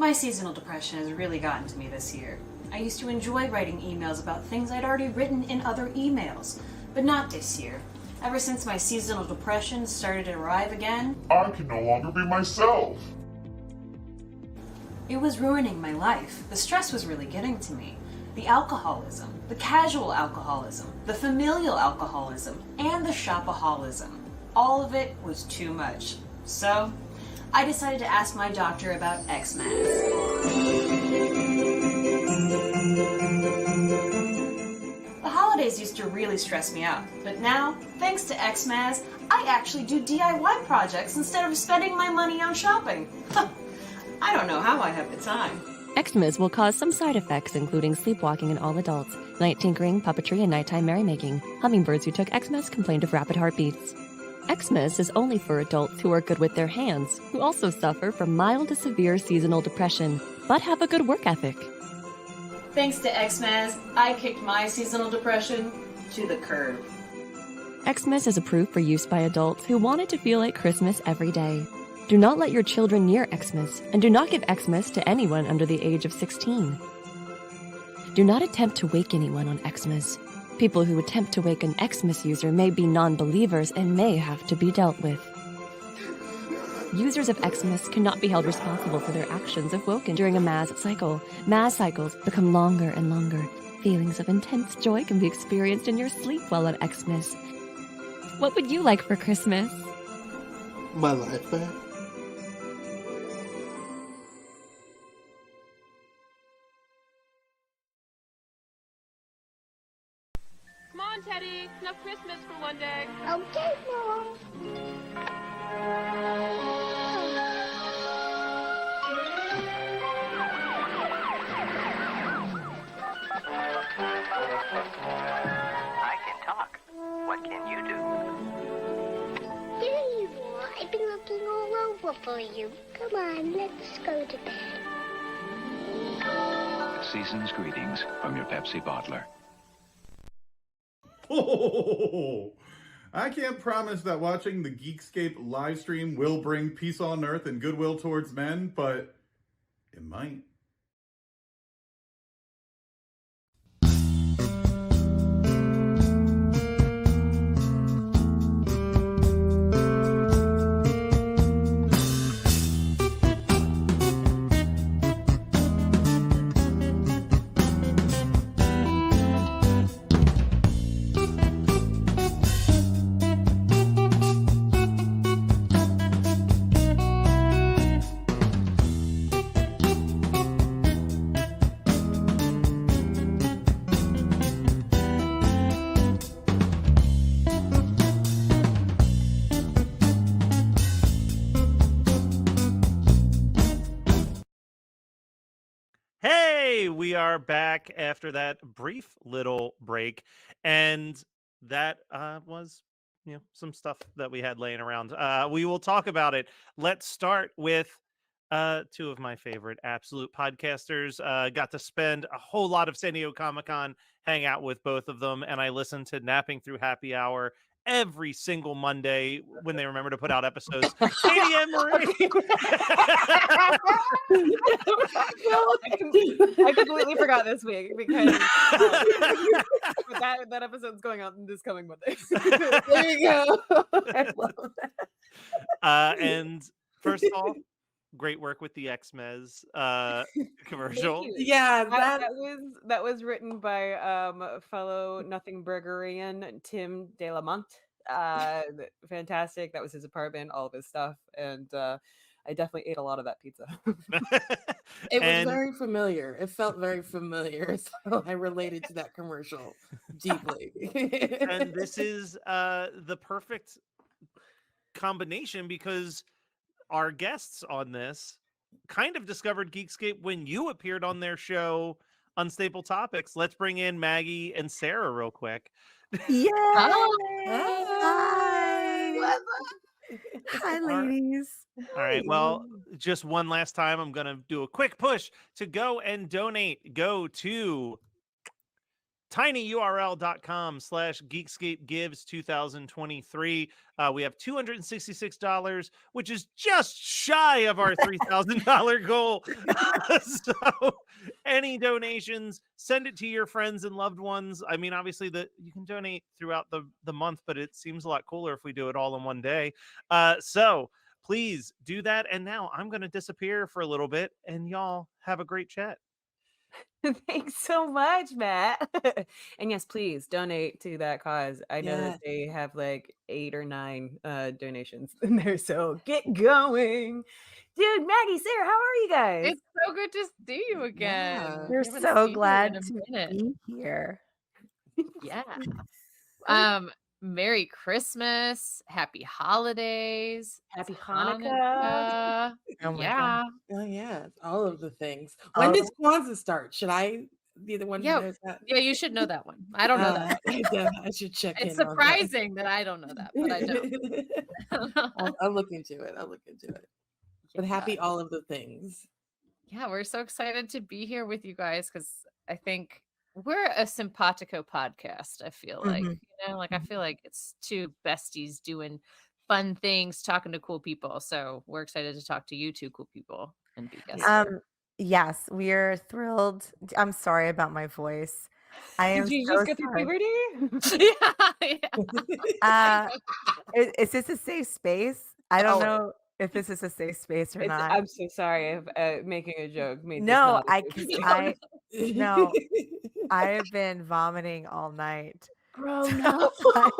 My seasonal depression has really gotten to me this year. I used to enjoy writing emails about things I'd already written in other emails, but not this year. Ever since my seasonal depression started to arrive again, I can no longer be myself. it was ruining my life. The stress was really getting to me. The alcoholism, the casual alcoholism, the familial alcoholism, and the shopaholism. All of it was too much. So, I decided to ask my doctor about Xmas. The holidays used to really stress me out, but now, thanks to Xmas, I actually do DIY projects instead of spending my money on shopping. I don't know how I have the time. Xmas will cause some side effects, including sleepwalking in all adults, night tinkering, puppetry, and nighttime merrymaking. Hummingbirds who took Xmas complained of rapid heartbeats. Xmas is only for adults who are good with their hands, who also suffer from mild to severe seasonal depression, but have a good work ethic. Thanks to Xmas, I kicked my seasonal depression to the curb. Xmas is approved for use by adults who want it to feel like Christmas every day. Do not let your children near Xmas, and do not give Xmas to anyone under the age of 16. Do not attempt to wake anyone on Xmas. People who attempt to wake an Xmas user may be non-believers and may have to be dealt with. Users of Xmas cannot be held responsible for their actions if woken during a Maz cycle. Maz cycles become longer and longer. Feelings of intense joy can be experienced in your sleep while on Xmas. What would you like for Christmas? My life back. Come on, Teddy. Enough Christmas for one day. Okay, Mom. I can talk. What can you do? Here you are. I've been looking all over for you. Come on, let's go to bed. Season's greetings from your Pepsi bottler. Oh, I can't promise that watching the Geekscape live stream will bring peace on earth and goodwill towards men, but it might. Hey, we are back after that brief little break, and that was some stuff that we had laying around. We will talk about it. Let's start with two of my favorite absolute podcasters. Got to spend a whole lot of San Diego Comic-Con, hang out with both of them, and I listened to Napping Through Happy Hour every single Monday when they remember to put out episodes. Katie Ann Marie. I completely forgot this week because that episode's going on this coming Monday. There you go. I love that. And first of all, great work with the Xmas commercial. Yeah, that was written by fellow Nothing Burgerian Tim De La Monte. Fantastic. That was his apartment, all of his stuff, and I definitely ate a lot of that pizza. It was very familiar. It felt very familiar, so I related to that commercial deeply. And this is the perfect combination because our guests on this kind of discovered Geekscape when you appeared on their show, Unstable Topics. Let's bring in Maggie and Sarah real quick. Yeah. Hi. Hi, ladies. All right. Well, just one last time, I'm going to do a quick push to go and donate. Go to tinyurl.com/geekscapegives2023. We have $266, which is just shy of our $3,000 goal. So any donations, send it to your friends and loved ones. I mean, obviously you can donate throughout the month, but it seems a lot cooler if we do it all in one day. So please do that. And now I'm going to disappear for a little bit, and y'all have a great chat. Thanks so much, Matt. And yes, please donate to that cause. I know that they have like 8 or 9 donations in there, so get going. Dude, Maggie, Sarah, how are you guys? It's so good to see you again. We're We haven't so seen you glad in a to minute. be here. Yeah. Merry Christmas, happy holidays, Happy it's Hanukkah. Oh my Yeah. Oh yeah, all of the things. All When of does Kwanzaa start? Should I be the one who Yeah. knows that? Yeah, you should know that one. I don't know that. I should check It's in on that. surprising that I don't know that, but I don't. I'll look into it. But happy all of the things. Yeah, we're so excited to be here with you guys because I think we're a simpatico podcast. I feel like, I feel like it's two besties doing fun things, talking to cool people. So we're excited to talk to you two cool people and be guests here. Yes, we are thrilled. I'm sorry about my voice. I am Did you so just get through sorry. puberty? Is this a safe space? I don't know if this is a safe space or not. I'm so sorry if making a joke made No, this not no, I have been vomiting all night. Bro, no. I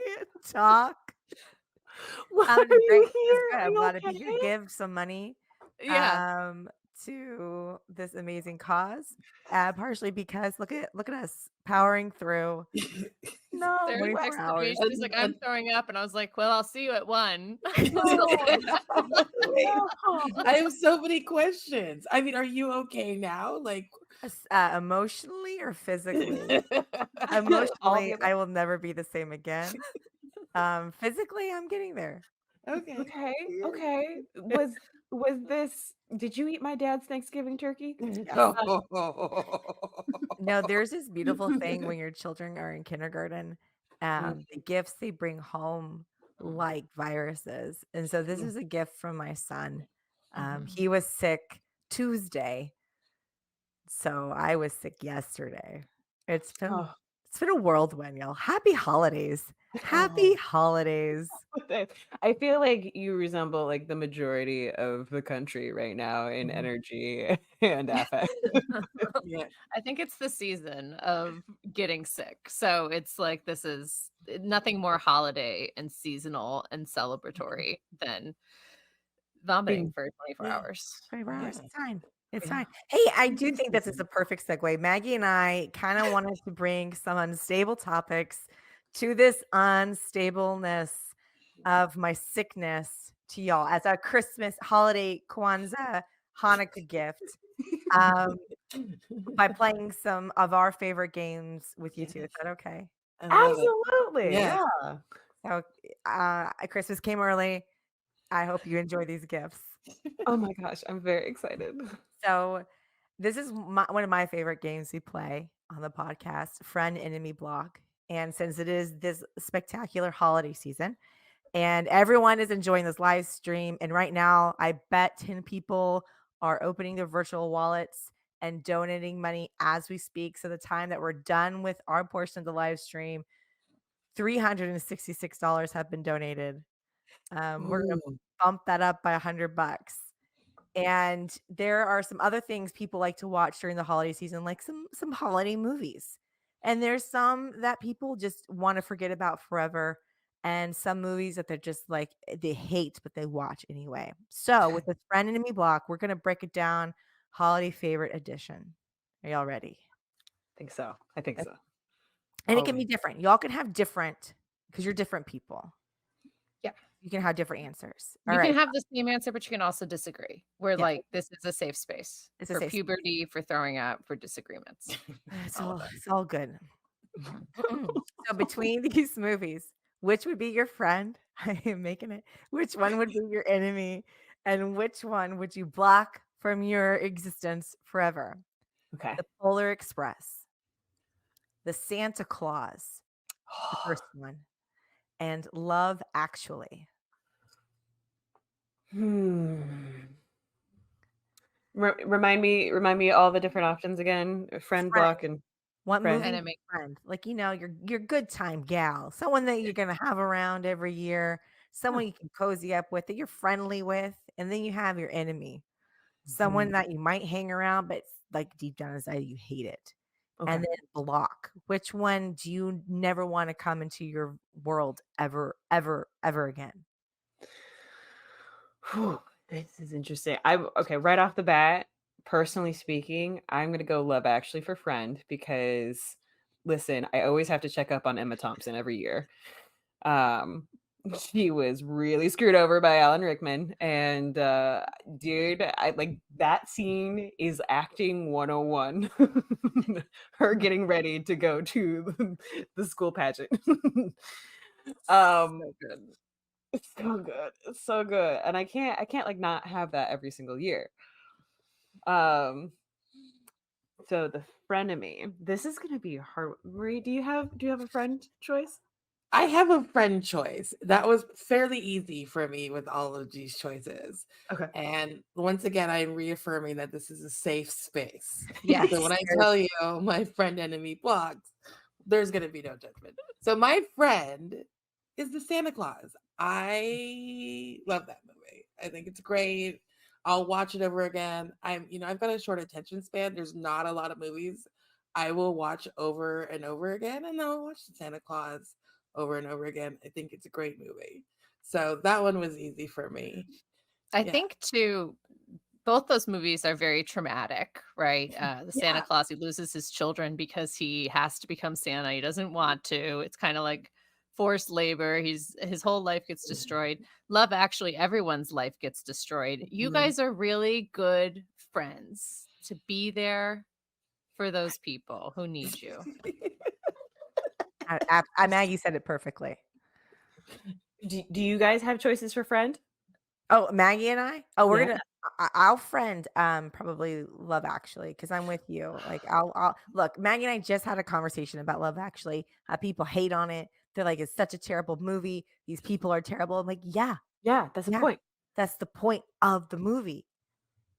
can't talk. Why are you Great. It's here? good. Are I'm you glad to be here. okay? Give some money Yeah. to this amazing cause. Partially because look at us powering through. No, Sarah 24 texted me. hours. She was like, I'm throwing up. And I was like, well, I'll see you at 1. I have so many questions. I mean, are you okay now? Like Emotionally or physically? Emotionally, I will never be the same again. Physically, I'm getting there. Okay. Okay. Was this? Did you eat my dad's Thanksgiving turkey? No, there's this beautiful thing when your children are in kindergarten, the gifts they bring home like viruses. And so this is a gift from my son. He was sick Tuesday, so I was sick yesterday. It's been a whirlwind, y'all. Happy holidays. Happy holidays. I feel like you resemble like the majority of the country right now in energy and affect. I think it's the season of getting sick. So it's like this is nothing more holiday and seasonal and celebratory than vomiting for 24 hours. 24 hours. It's fine. It's fine. Hey, I do think this is a perfect segue. Maggie and I kind of wanted to bring some unstable topics to this unstableness of my sickness to y'all as a Christmas holiday Kwanzaa Hanukkah gift by playing some of our favorite games with you two. Is that okay? Absolutely. Yeah. So Christmas came early. I hope you enjoy these gifts. Oh my gosh, I'm very excited. So this is one of my favorite games we play on the podcast, Friend Enemy Block. And since it is this spectacular holiday season and everyone is enjoying this live stream, and right now I bet 10 people are opening their virtual wallets and donating money as we speak. So the time that we're done with our portion of the live stream, $366 have been donated. We're going to bump that up by $100. And there are some other things people like to watch during the holiday season, like some holiday movies. And there's some that people just want to forget about forever. And some movies that they're just like, they hate, but they watch anyway. So with this Friend Enemy Block, we're going to break it down holiday favorite edition. Are y'all ready? I think so. And it can be different. Y'all can have different because you're different people. Yeah. You can have different answers. You can have the same answer, but you can also disagree. We're like, this is a safe space It's a for safe puberty, for throwing up, for disagreements. It's all good. So between these movies, which would be your friend? I am making it. Which one would be your enemy? And which one would you block from your existence forever? Okay. The Polar Express, The Santa Claus, the first one, and Love Actually. Remind me all the different options again. Friend, block, and What friend. movie? Enemy. Friend. Like, your good time gal, someone that you're gonna have around every year, someone you can cozy up with, that you're friendly with, and then you have your enemy, someone that you might hang around, but like deep down inside you hate it. And Okay. then block. Which one do you never want to come into your world ever, ever, ever again? Whew, this is interesting. Okay, right off the bat, personally speaking, I'm gonna go Love Actually for Friend because listen, I always have to check up on Emma Thompson every year. Um, she was really screwed over by Alan Rickman, and dude, I like that scene is acting 101. Her getting ready to go to the school pageant. So good. It's so good. It's so good. And I can't like not have that every single year. Um so the frenemy. This is gonna be hard. Marie, do you have a friend choice? I have a friend choice. That was fairly easy for me with all of these choices. Okay. And once again, I'm reaffirming that this is a safe space. Yes. So when I tell you my friend enemy blocks, there's going to be no judgment. So my friend is the Santa Claus. I love that movie. I think it's great. I'll watch it over again. I've got a short attention span. There's not a lot of movies I will watch over and over again, and I'll watch the Santa Claus over and over again. I think it's a great movie. So that one was easy for me. I think too, both those movies are very traumatic, right? The Santa Claus, he loses his children because he has to become Santa. He doesn't want to. It's kind of like forced labor. His whole life gets destroyed. Love Actually, everyone's life gets destroyed. You guys are really good friends to be there for those people who need you. Maggie said it perfectly. Do you guys have choices for friend? Oh, Maggie and I? Oh, we're Yeah. gonna I'll friend probably Love Actually, because I'm with you. Like I'll look, Maggie and I just had a conversation about Love Actually. People hate on it. They're like, it's such a terrible movie. These people are terrible. I'm like, yeah, that's the point. That's the point of the movie.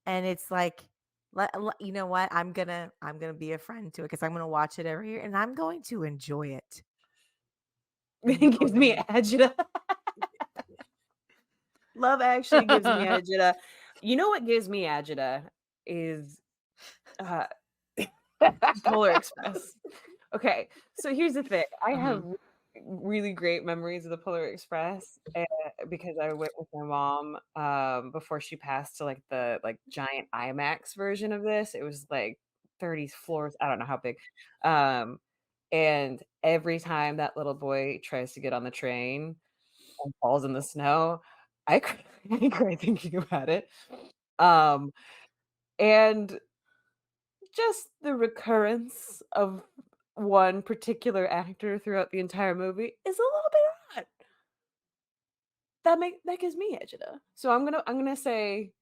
And it's like, you know what? I'm gonna be a friend to it because I'm gonna watch it every year and I'm going to enjoy it. It gives me agita. Love Actually gives me agita. You know what gives me agita is Polar Express. Okay, so here's the thing. I have really great memories of the Polar Express because I went with my mom before she passed to like the giant IMAX version of this. It was like 30 floors. I don't know how big. And every time that little boy tries to get on the train and falls in the snow, I cry, I cry thinking about it. And just the recurrence of one particular actor throughout the entire movie is a little bit odd. That gives me agita. So I'm gonna say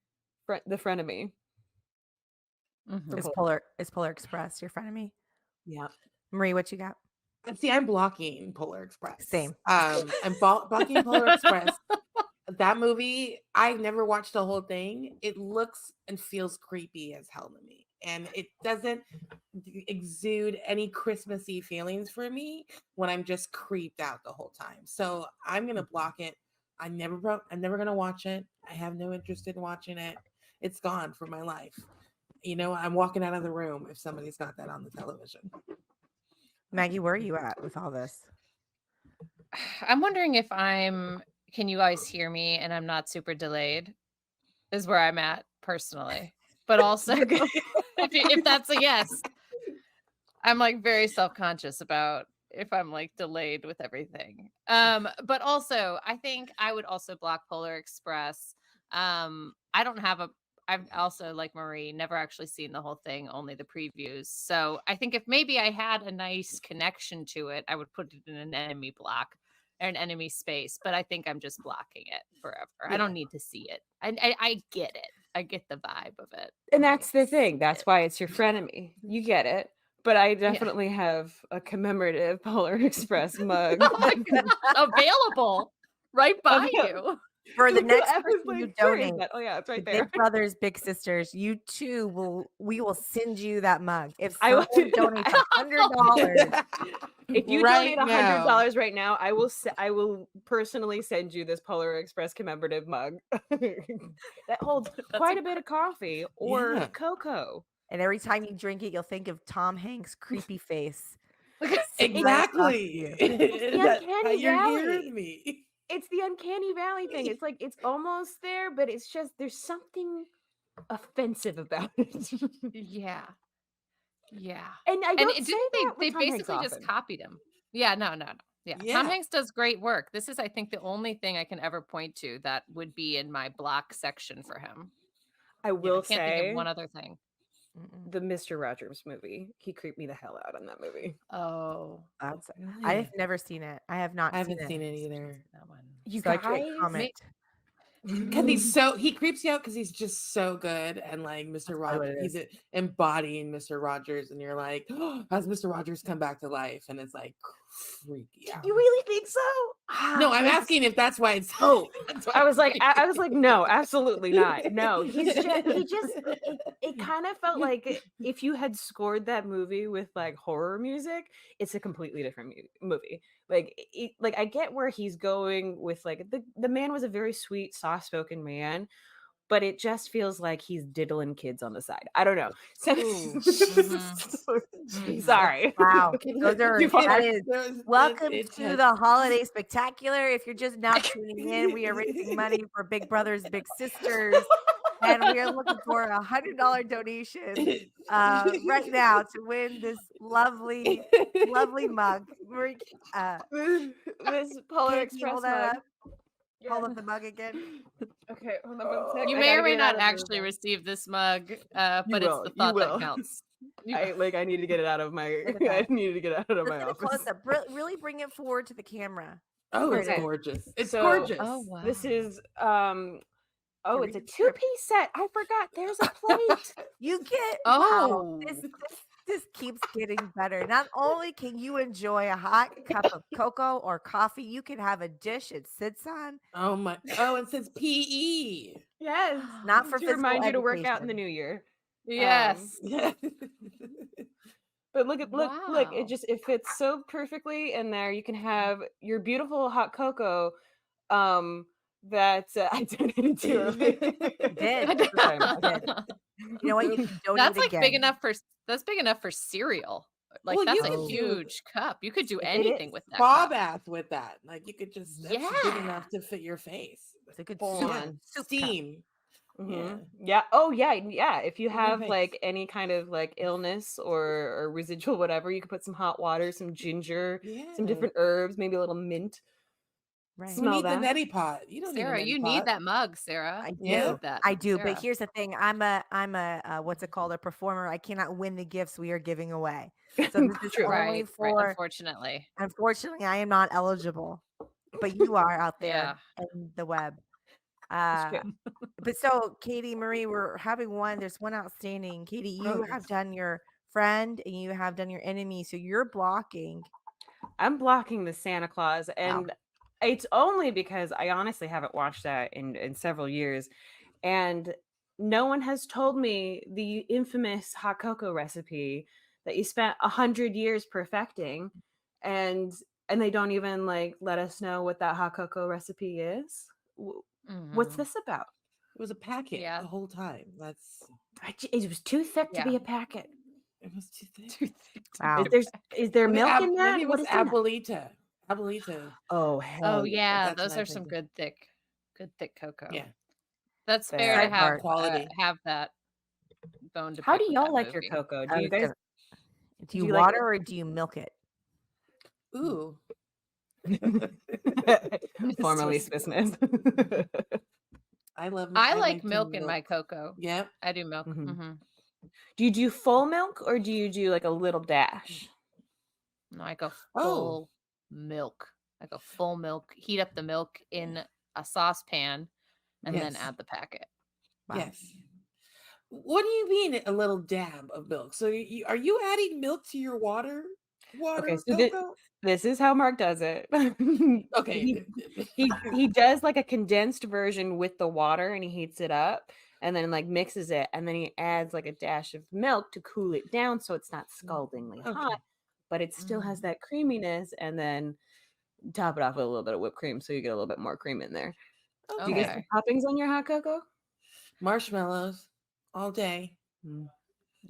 the frenemy. Is Polar Express your friend of me? Yeah. Marie, what you got? See, I'm blocking Polar Express. Same. I'm blocking Polar Express. That movie, I never watched the whole thing. It looks and feels creepy as hell to me. And it doesn't exude any Christmassy feelings for me when I'm just creeped out the whole time. So I'm gonna block it. I'm never gonna watch it. I have no interest in watching it. It's gone from my life. I'm walking out of the room if somebody's got that on the television. Maggie, where are you at with all this? I'm wondering if can you guys hear me and I'm not super delayed? Is where I'm at personally. But also if that's a yes, I'm like very self-conscious about if I'm like delayed with everything. But also I think I would also block Polar Express. I've also, like Marie, never actually seen the whole thing, only the previews. So I think if maybe I had a nice connection to it, I would put it in an enemy block or an enemy space. But I think I'm just blocking it forever. Yeah. I don't need to see it. I get it. I get the vibe of it. And that's the thing. That's why it's your frenemy. You get it. But I definitely have a commemorative Polar Express mug. Oh my God. Available right by Avail- you. For the next I was person you like, where is donate that? Oh yeah, it's to right Big there. Brothers Big Sisters, we will send you that mug. If I will- someone donates $100, If you Right donate now. $100 right now, I will personally send you this Polar Express commemorative mug that holds quite a bit of coffee or Yeah. cocoa. and every time you drink it, you'll think of Tom Hanks' creepy face. Exactly. the uncanny You're valley. hearing me. It's the uncanny valley thing. It's like it's almost there, but it's just there's something offensive about it. Yeah. Yeah. And I And don't it say didn't that they with Tom Hanks basically just often. copied him. Yeah, no. Yeah. Tom Yeah. Hanks does great work. This is, I think, the only thing I can ever point to that would be in my block section for him. I will I can't think say of one other thing. the Mr. Rogers movie. He creeped me the hell out in that movie. Oh, I've never seen it. I have not I seen haven't it. seen it either. that one. You So I guys, can't comment. Because he creeps you out because he's just so good, and like Mr. probably what Rogers, it he's is. embodying Mr. Rogers, and you're like, oh, has Mr. Rogers come back to life? And it's like freaky out. you really think so? No, I'm asking if that's why it's. Oh, that's why I it's was like, freaky. I was like, no, absolutely not. No, it kind of felt like if you had scored that movie with like horror music, it's a completely different movie. Like I get where he's going with like the man was a very sweet, soft-spoken man, but it just feels like he's diddling kids on the side. I don't know. Sorry. Wow. Those are Too far. that is welcome it to has- the holiday spectacular. If you're just now tuning in, we are raising money for Big Brothers Big Sisters. And we are looking for $100 donation right now to win this lovely mug. This Polar Can you Express hold that mug. up? Hold up the mug again. Okay, hold on 1 sec. You I may gotta or may get it out not of the actually bag. receive this mug, but You it's will, the you thought that will. counts. I need to get it out of my. Look at I that. need to get it out of Let's my get a office. close up. Really bring it forward to the camera. Oh, Here it's it is. gorgeous. It's So- gorgeous. Oh wow. This is Here, it's a read the script. 2-piece set. I forgot. There's a plate. You get Oh. wow. This keeps getting better. Not only can you enjoy a hot cup of cocoa or coffee, you can have a dish it sits on. Oh my! Oh, it says PE. Yes, Not for to remind physical you to work out in the education. new year. Yes. But look, Wow. it fits so perfectly in there. You can have your beautiful hot cocoa that I donated to earlier. Did. Sorry, You did. You know what? You can donate That's like again. big enough for cereal. Like Well, that's you a could do- huge cup. You could do It anything is. with that. Spa cup. bath with that. Like you could just that's big Yeah. enough to fit your face. It's a good Full soup, on. soup cup. Steam. Mhm. Yeah. Oh yeah. Yeah. If you In your have face. like any kind of like illness or residual whatever, you could put some hot water, some ginger, Yeah. some different herbs, maybe a little mint. Right. You Smell need that. the neti pot. You don't Sarah, need a you neti need pot. that mug, Sarah. I You do. need that. I do. Sarah. But here's the thing. I'm a what's it called? A performer. I cannot win the gifts we are giving away. So this is True. only right, for unfortunately. unfortunately I am not eligible. But you are out there Yeah. in the web. That's Uh true. but so Katie Marie, we're having there's one outstanding. Katie, you have yes. done your friend and you have done your enemy. So you're blocking. I'm blocking the Santa Claus, and it's only because I honestly haven't watched that in several years, and no one has told me the infamous hot cocoa recipe that you spent 100 years perfecting, and they don't even like let us know what that hot cocoa recipe is. What's Mhm. this about? It was a packet Yeah. the whole time. That's It was too thick to be Yeah. a packet. it was too thick. Too thick to Wow. be Is there Maybe milk in that? Maybe it What was is in that? Abuelita. Abuelita. Oh Oh hell yeah, That's those what I'm are some thinking. good thick cocoa. Yeah. That's Fair. fair to Sidebar. have that bone to How pick do with y'all that like your movie. cocoa? I Do you was guys? gonna- do do you you like water or do you milk it? Ooh. Formerly Swiss Swiss. I love I to like milk in my milk. cocoa. Yep. I do milk. Mhm. hmm Do you do full milk or do you do like a little dash? No, I go Oh. full milk. I go full milk. Heat up the milk in a saucepan, and then Yes. add the packet. Wow. Yes. What do you mean a little dab of milk? So are you adding milk to your water? Okay, Water so cocoa? this is how Mark does it. Okay. He does like a condensed version with the water and he heats it up and then like mixes it and then he adds like a dash of milk to cool it down so it's not scaldingly Okay. hot, but it still has that creaminess, and then top it off with a little bit of whipped cream so you get a little bit more cream in there. Do you get some Okay. toppings on your hot cocoa? Marshmallows all day.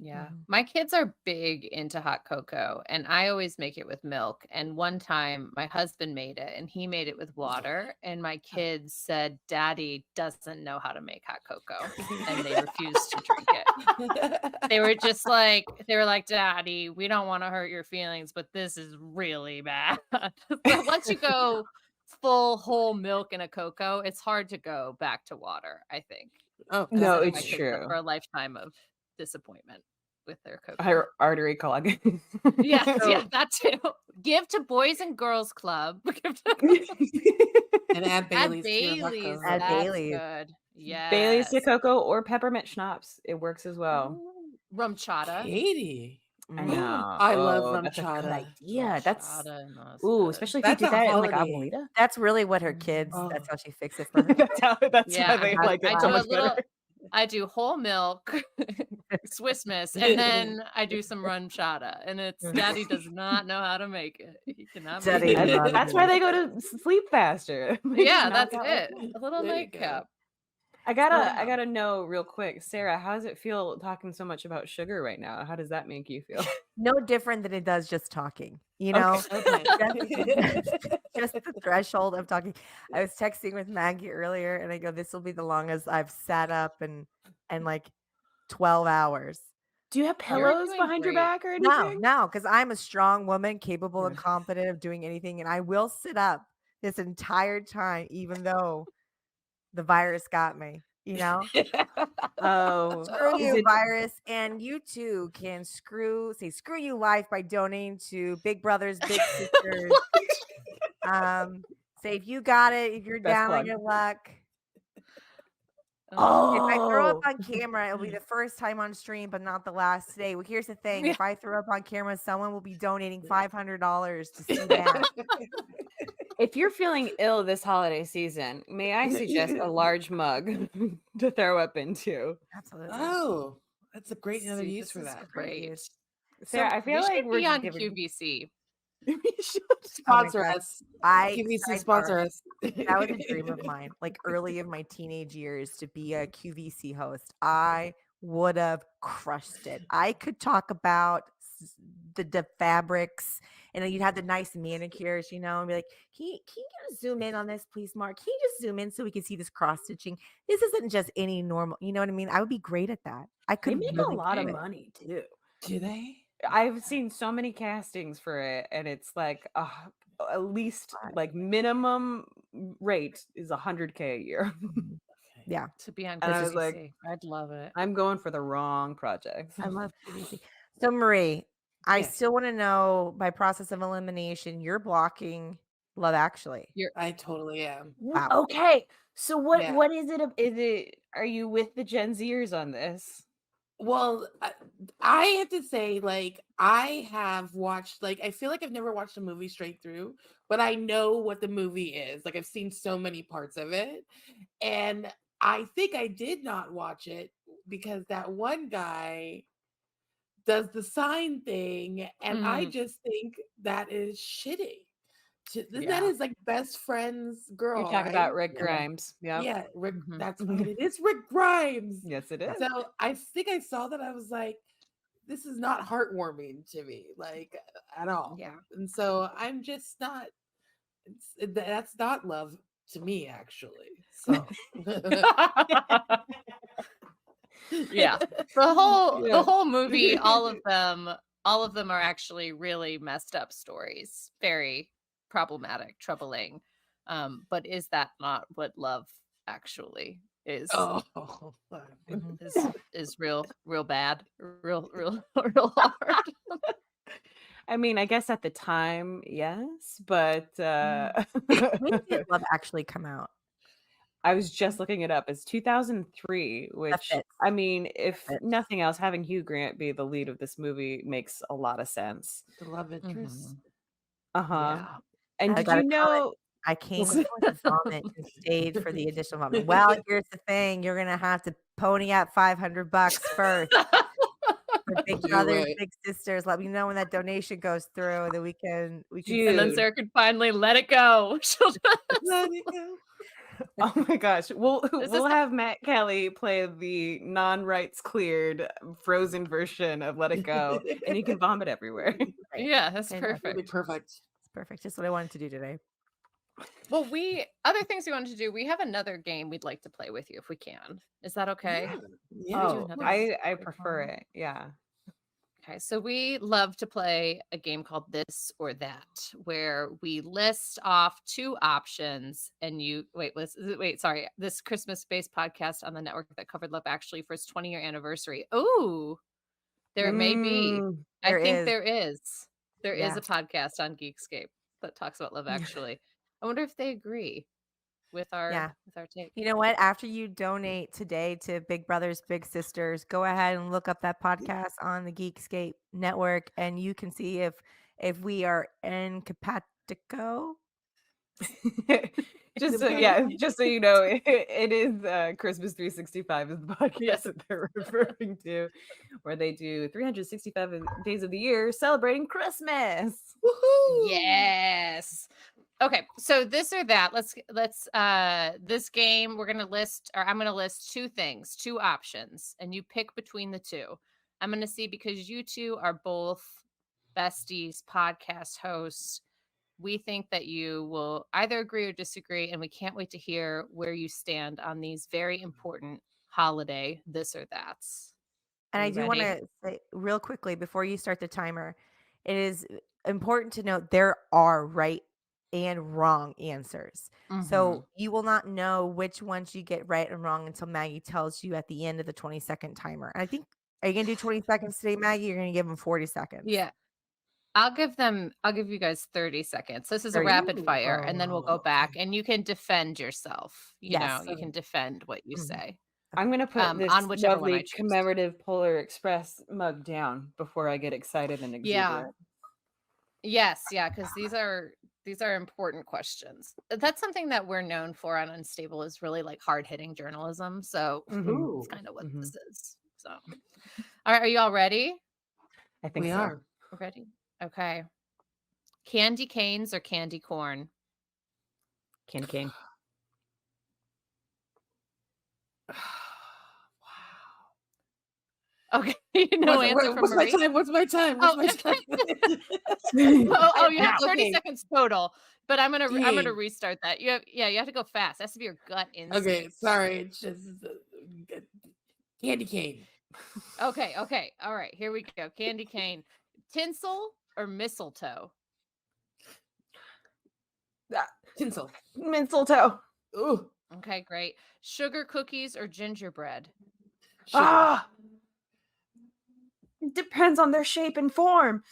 Yeah. My kids are big into hot cocoa, and I always make it with milk. And one time my husband made it and he made it with water, and my kids said Daddy doesn't know how to make hot cocoa, and they refused to drink it. They were just like, Daddy, we don't want to hurt your feelings, but this is really bad. Once you go full whole milk in a cocoa, it's hard to go back to water, I think. Oh, No, Setting it's my kids up true. for a lifetime of disappointment with their cocoa. Artery clogging. Yes, So- yeah, that too. Give to Boys and Girls Club. And add Bailey's to your hot Bailey's. cocoa. Add That's Bailey's. good. Yes. Bailey's to cocoa or peppermint schnapps. It works as well. Ooh, rum chata. Katie. I know. I love Oh, rum that's a good chata. idea. That's Chata, no, that's ooh, good. especially if That's you a do that in like holiday. abuelita. That's really what her kids. Oh. That's how she fixes it for her. That's Yeah, why they that's like it I so do a much little. better. I do whole milk, Swiss Miss, and then I do some rum chata. And it's Daddy does not know how to make it. He cannot make Daddy it. knows how to That's do why it. they go to sleep faster. They just Yeah, knock that's out it. like- A little There you go. nightcap. I gotta know real quick, Sarah, how does it feel talking so much about sugar right now? How does that make you feel? No different than it does just talking. You know, Okay. just the threshold of talking. I was texting with Maggie earlier, and I go, "This will be the longest I've sat up and like 12 hours." Do you have You're pillows doing behind your great. back or No, anything? no, because I'm a strong woman, capable and Yeah. competent of doing anything, and I will sit up this entire time, even though the virus got me. You know, Oh, screw is you, it virus, and you too can screw you life by donating to Big Brothers Big Sisters. Say if you got it, if you're Best down on plug. your luck. Oh, If I throw up Oh, on camera, it'll be the first time on stream, but not the last today. Well, here's the thing: if I throw up on camera, someone will be donating $500 to see that. if you're feeling ill this holiday season, may I suggest a large mug to throw up into? Absolutely. Oh, that's a great another see, use this for is that. great. Sarah, I feel We like should we're be just on giving. QVC. We should. Sponsor God. us. Sidebar, QVC sponsor us. that was a dream of mine. Like early in my teenage years, to be a QVC host, I would have crushed it. I could talk about the fabrics, and then you'd have the nice manicures, you know, and be like, can you just zoom in on this, please, Mark? Can you just zoom in so we can see this cross stitching? This isn't just any normal, you know what I mean? I would be great at that. I They could make really a lot of do it. money too. Do they? I've seen so many castings for it, and it's like at least like minimum rate is 100K a year. Yeah, To be on And I was like, QVC. I'd love it. I'm going for the wrong projects. I love QVC. So Marie, I Yes. still want to know, by process of elimination, you're blocking Love Actually. I totally am. Wow. Okay, so what Yeah. what is it? Is it? Are you with the Gen Zers on this? Well, I have to say, like, I have watched, like, I feel like I've never watched a movie straight through, but I know what the movie is. Like, I've seen so many parts of it. And I think I did not watch it because that one guy does the sign thing. And I just think that is shitty. Isn't that his, like, best friend's girl? You're talking about right? Rick Grimes. Yeah. Yeah, Rick, that's right. It is Rick Grimes. Yes, it is. So I think I saw that. I was like, this is not heartwarming to me, like, at all. Yeah. And so I'm just not, that's not love to me, actually. So Yeah. The whole movie, all of them are actually really messed up stories. Very problematic, troubling. But is that not what love actually is? Oh, Is real bad, real hard. I mean, I guess at the time, yes, but When did Love Actually come out? I was just looking it up. It's 2003, which fits. I mean, if fits. nothing else, having Hugh Grant be the lead of this movie makes a lot of sense. The love interest. Uh-huh. Yeah. And I did gotta you tell it, know I came before the vomit and stayed for the additional vomit. Well, here's the thing, you're gonna have to pony up $500 first for Big Do Brothers, it. Big Sisters. Let me know when that donation goes through, that we can Dude. And then Sarah could finally let it go. She'll just- Let it go. Oh my gosh. We'll This we'll is- have Matt Kelly play the non-rights cleared frozen version of Let It Go, and you can vomit everywhere. Right. Yeah, that's Fantastic. That'd be perfect. perfect. It's perfect. Just what I wanted to do today. Well, other things we wanted to do. We have another game we'd like to play with you if we can. Is that okay? Yeah. Can we do Oh, another I quick prefer one? it. Yeah. Okay, so we love to play a game called This or That, where we list off two options, and you sorry, this Christmas-based podcast on the network that covered Love Actually for its 20-year anniversary. Oh, there may be. Mm, I There think is. there is. There is Yeah. a podcast on Geekscape that talks about Love Actually. I wonder if they agree with our take. You know what? After you donate today to Big Brothers, Big Sisters, go ahead and look up that podcast on the Geekscape network, and you can see if we are incapacitico. just so you know, it is Christmas 365 is the podcast Yes. that they're referring to, where they do 365 days of the year celebrating Christmas. Woohoo! Yes. Okay, so this or that. Let's this game we're going to list, or I'm going to list two things, two options, and you pick between the two. I'm going to see, because you two are both besties, podcast hosts. We think that you will either agree or disagree, and we can't wait to hear where you stand on these very important holiday this or that's. And Are I you do want ready? to say real quickly before you start the timer, it is important to note there are right and wrong answers. So you will not know which ones you get right and wrong until Maggie tells you at the end of the 20-second timer. And I think, are you going to do 20 seconds today, Maggie? You're going to give them 40 seconds. Yeah. I'll give you guys 30 seconds. This is a 30. rapid Ooh. fire, and then we'll go back okay. and you can defend yourself. You Yes. know, you can defend what you say. I'm gonna put this on whichever one I lovely choose. commemorative Polar Express mug down before I get excited and exuberant. Yes, yeah, because these are important questions. That's something that we're known for on Unstable, is really like hard-hitting journalism. So Ooh. it's kind of what this is. So all right, are you all ready? I think We so. are. Ready? Okay. Candy canes or candy corn? Candy cane. Okay, no answer from What's my Marie. time? What's my time? What's my time? You have 30 Okay. seconds total, but I'm gonna Dang. restart that. You have to go fast. It has to be your gut instinct. Okay, sorry. It's just candy cane. Okay, all right, here we go. Candy cane, tinsel or mistletoe? Tinsel. Mistletoe. Ooh. Okay, great. Sugar cookies or gingerbread? Sugar. Ah, depends on their shape and form.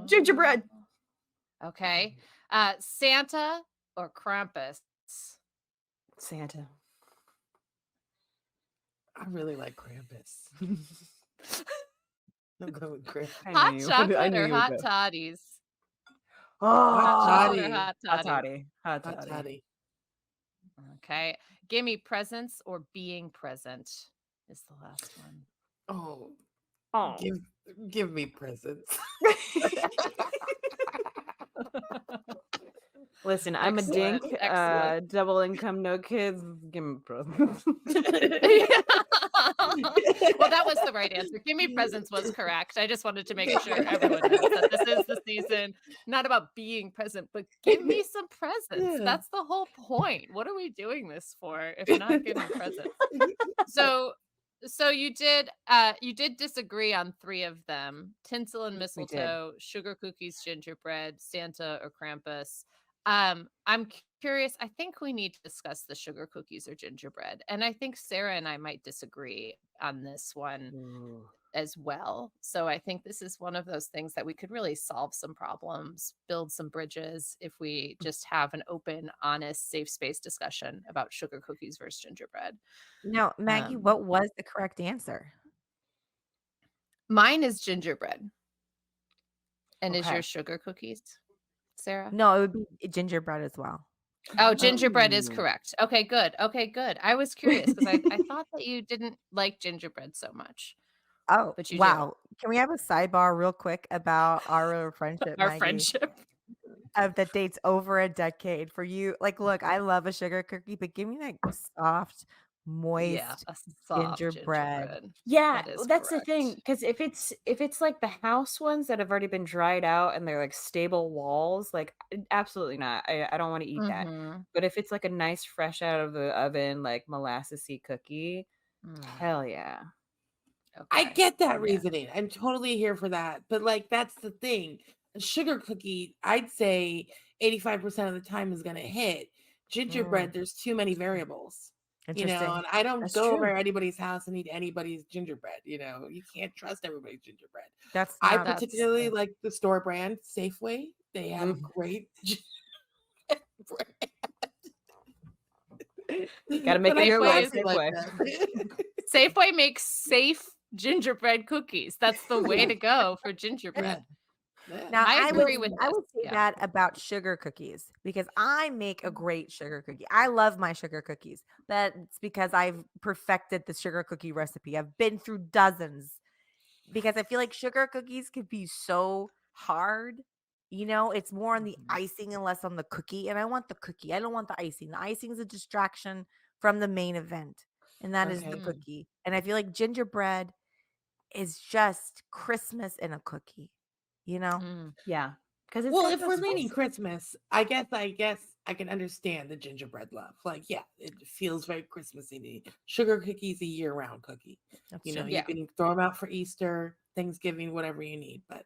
Gingerbread. Okay. Santa or Krampus? Santa. I really like Krampus. I'm going with Krampus. Hot chocolate or hot toddies? Oh, Hot chocolate or toddy. hot toddy? Hot Hot toddy. toddy. Okay. Give me presents or being present is the last one. Oh. Give me presents. Listen, I'm a Excellent, dink. excellent. Double income, no kids. Give me presents. Well, that was the right answer. Give me presents was correct. I just wanted to make sure everyone knows that this is the season, not about being present, but give me some presents. Yeah. That's the whole point. What are we doing this for if not giving presents? So you did disagree on 3 of them: tinsel and mistletoe, sugar cookies, gingerbread, Santa or Krampus. I'm curious. I think we need to discuss the sugar cookies or gingerbread, and I think Sarah and I might disagree on this one. as well. So I think this is one of those things that we could really solve some problems, build some bridges if we just have an open, honest, safe space discussion about sugar cookies versus gingerbread. Now, Maggie, Um, what was the correct answer? Mine is gingerbread. And is Okay. your sugar cookies, Sarah? No, it would be gingerbread as well. Oh, gingerbread is Oh. correct. Okay, good. Okay, good. I was curious because I thought that you didn't like gingerbread so much, Oh, but you do. wow. Can we have a sidebar real quick about our friendship, Our Maggie? friendship. Of that dates over a decade for you. Like, look, I love a sugar cookie, but give me that soft, Yeah, moist a soft gingerbread. gingerbread. Yeah, That is that's the thing. correct. Because if it's like the house ones that have already been dried out and they're like stable walls, like absolutely not. I don't want to eat that. Mhm. But if it's like a nice fresh out of the oven, like molassesy cookie, Mm, hell yeah. I okay. get that Yeah. reasoning. I'm totally here for that. But like that's the thing. A sugar cookie, I'd say 85% of the time is gonna hit. Gingerbread, there's too many variables. Interesting. And I don't That's go over true. anybody's house and eat anybody's gingerbread. You can't trust everybody's gingerbread. That's I not That's particularly like the store brand Safeway. They have a Mhm. great brand. Gotta make But it I your way, Safeway is classy like Safeway. that. Safeway makes safe gingerbread cookies. That's the way Yeah, to go for yeah, gingerbread. yeah. now I I would agree with I this. would say Yeah. that about sugar cookies because I make a great sugar cookie. I love my sugar cookies. That's because I've perfected the sugar cookie recipe. I've been through dozens because I feel like sugar cookies could be so hard. It's more on the icing and less on the cookie. And I want the cookie. I don't want the icing. The icing is a distraction from the main event, and that is the Okay. Mm, cookie. And I feel like gingerbread is just Christmas in a cookie, you know? mm. Yeah. Because it's Well, got if we're those leaning nice. Christmas, I guess I can understand the gingerbread love. Like, yeah, it feels very Christmassy to me. Sugar cookies a year-round cookie. That's true. You Yeah. can throw them out for Easter, Thanksgiving, whatever you need. But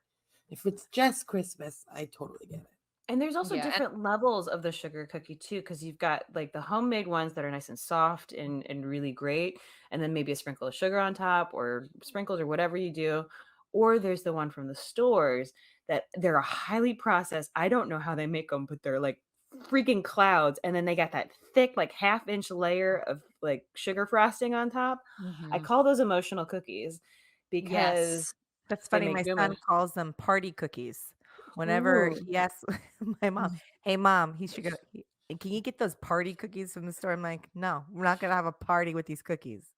if it's just Christmas, I totally get it. And there's also Yeah. And different levels of the sugar cookie too, because you've got like the homemade ones that are nice and soft and really great, and then maybe a sprinkle of sugar on top or sprinkles or whatever you do. Or there's the one from the stores that they're highly processed. I don't know how they make them, but they're like freaking clouds. And then they got that thick, like half-inch layer of like sugar frosting on top. I mhm. call those emotional cookies because Yes. That's they funny. make My you son emotional. calls them party cookies. Whenever Ooh. he asks my mom, "Hey mom, he should go. Can you get those party cookies from the store?" I'm like, "No, we're not gonna have a party with these cookies."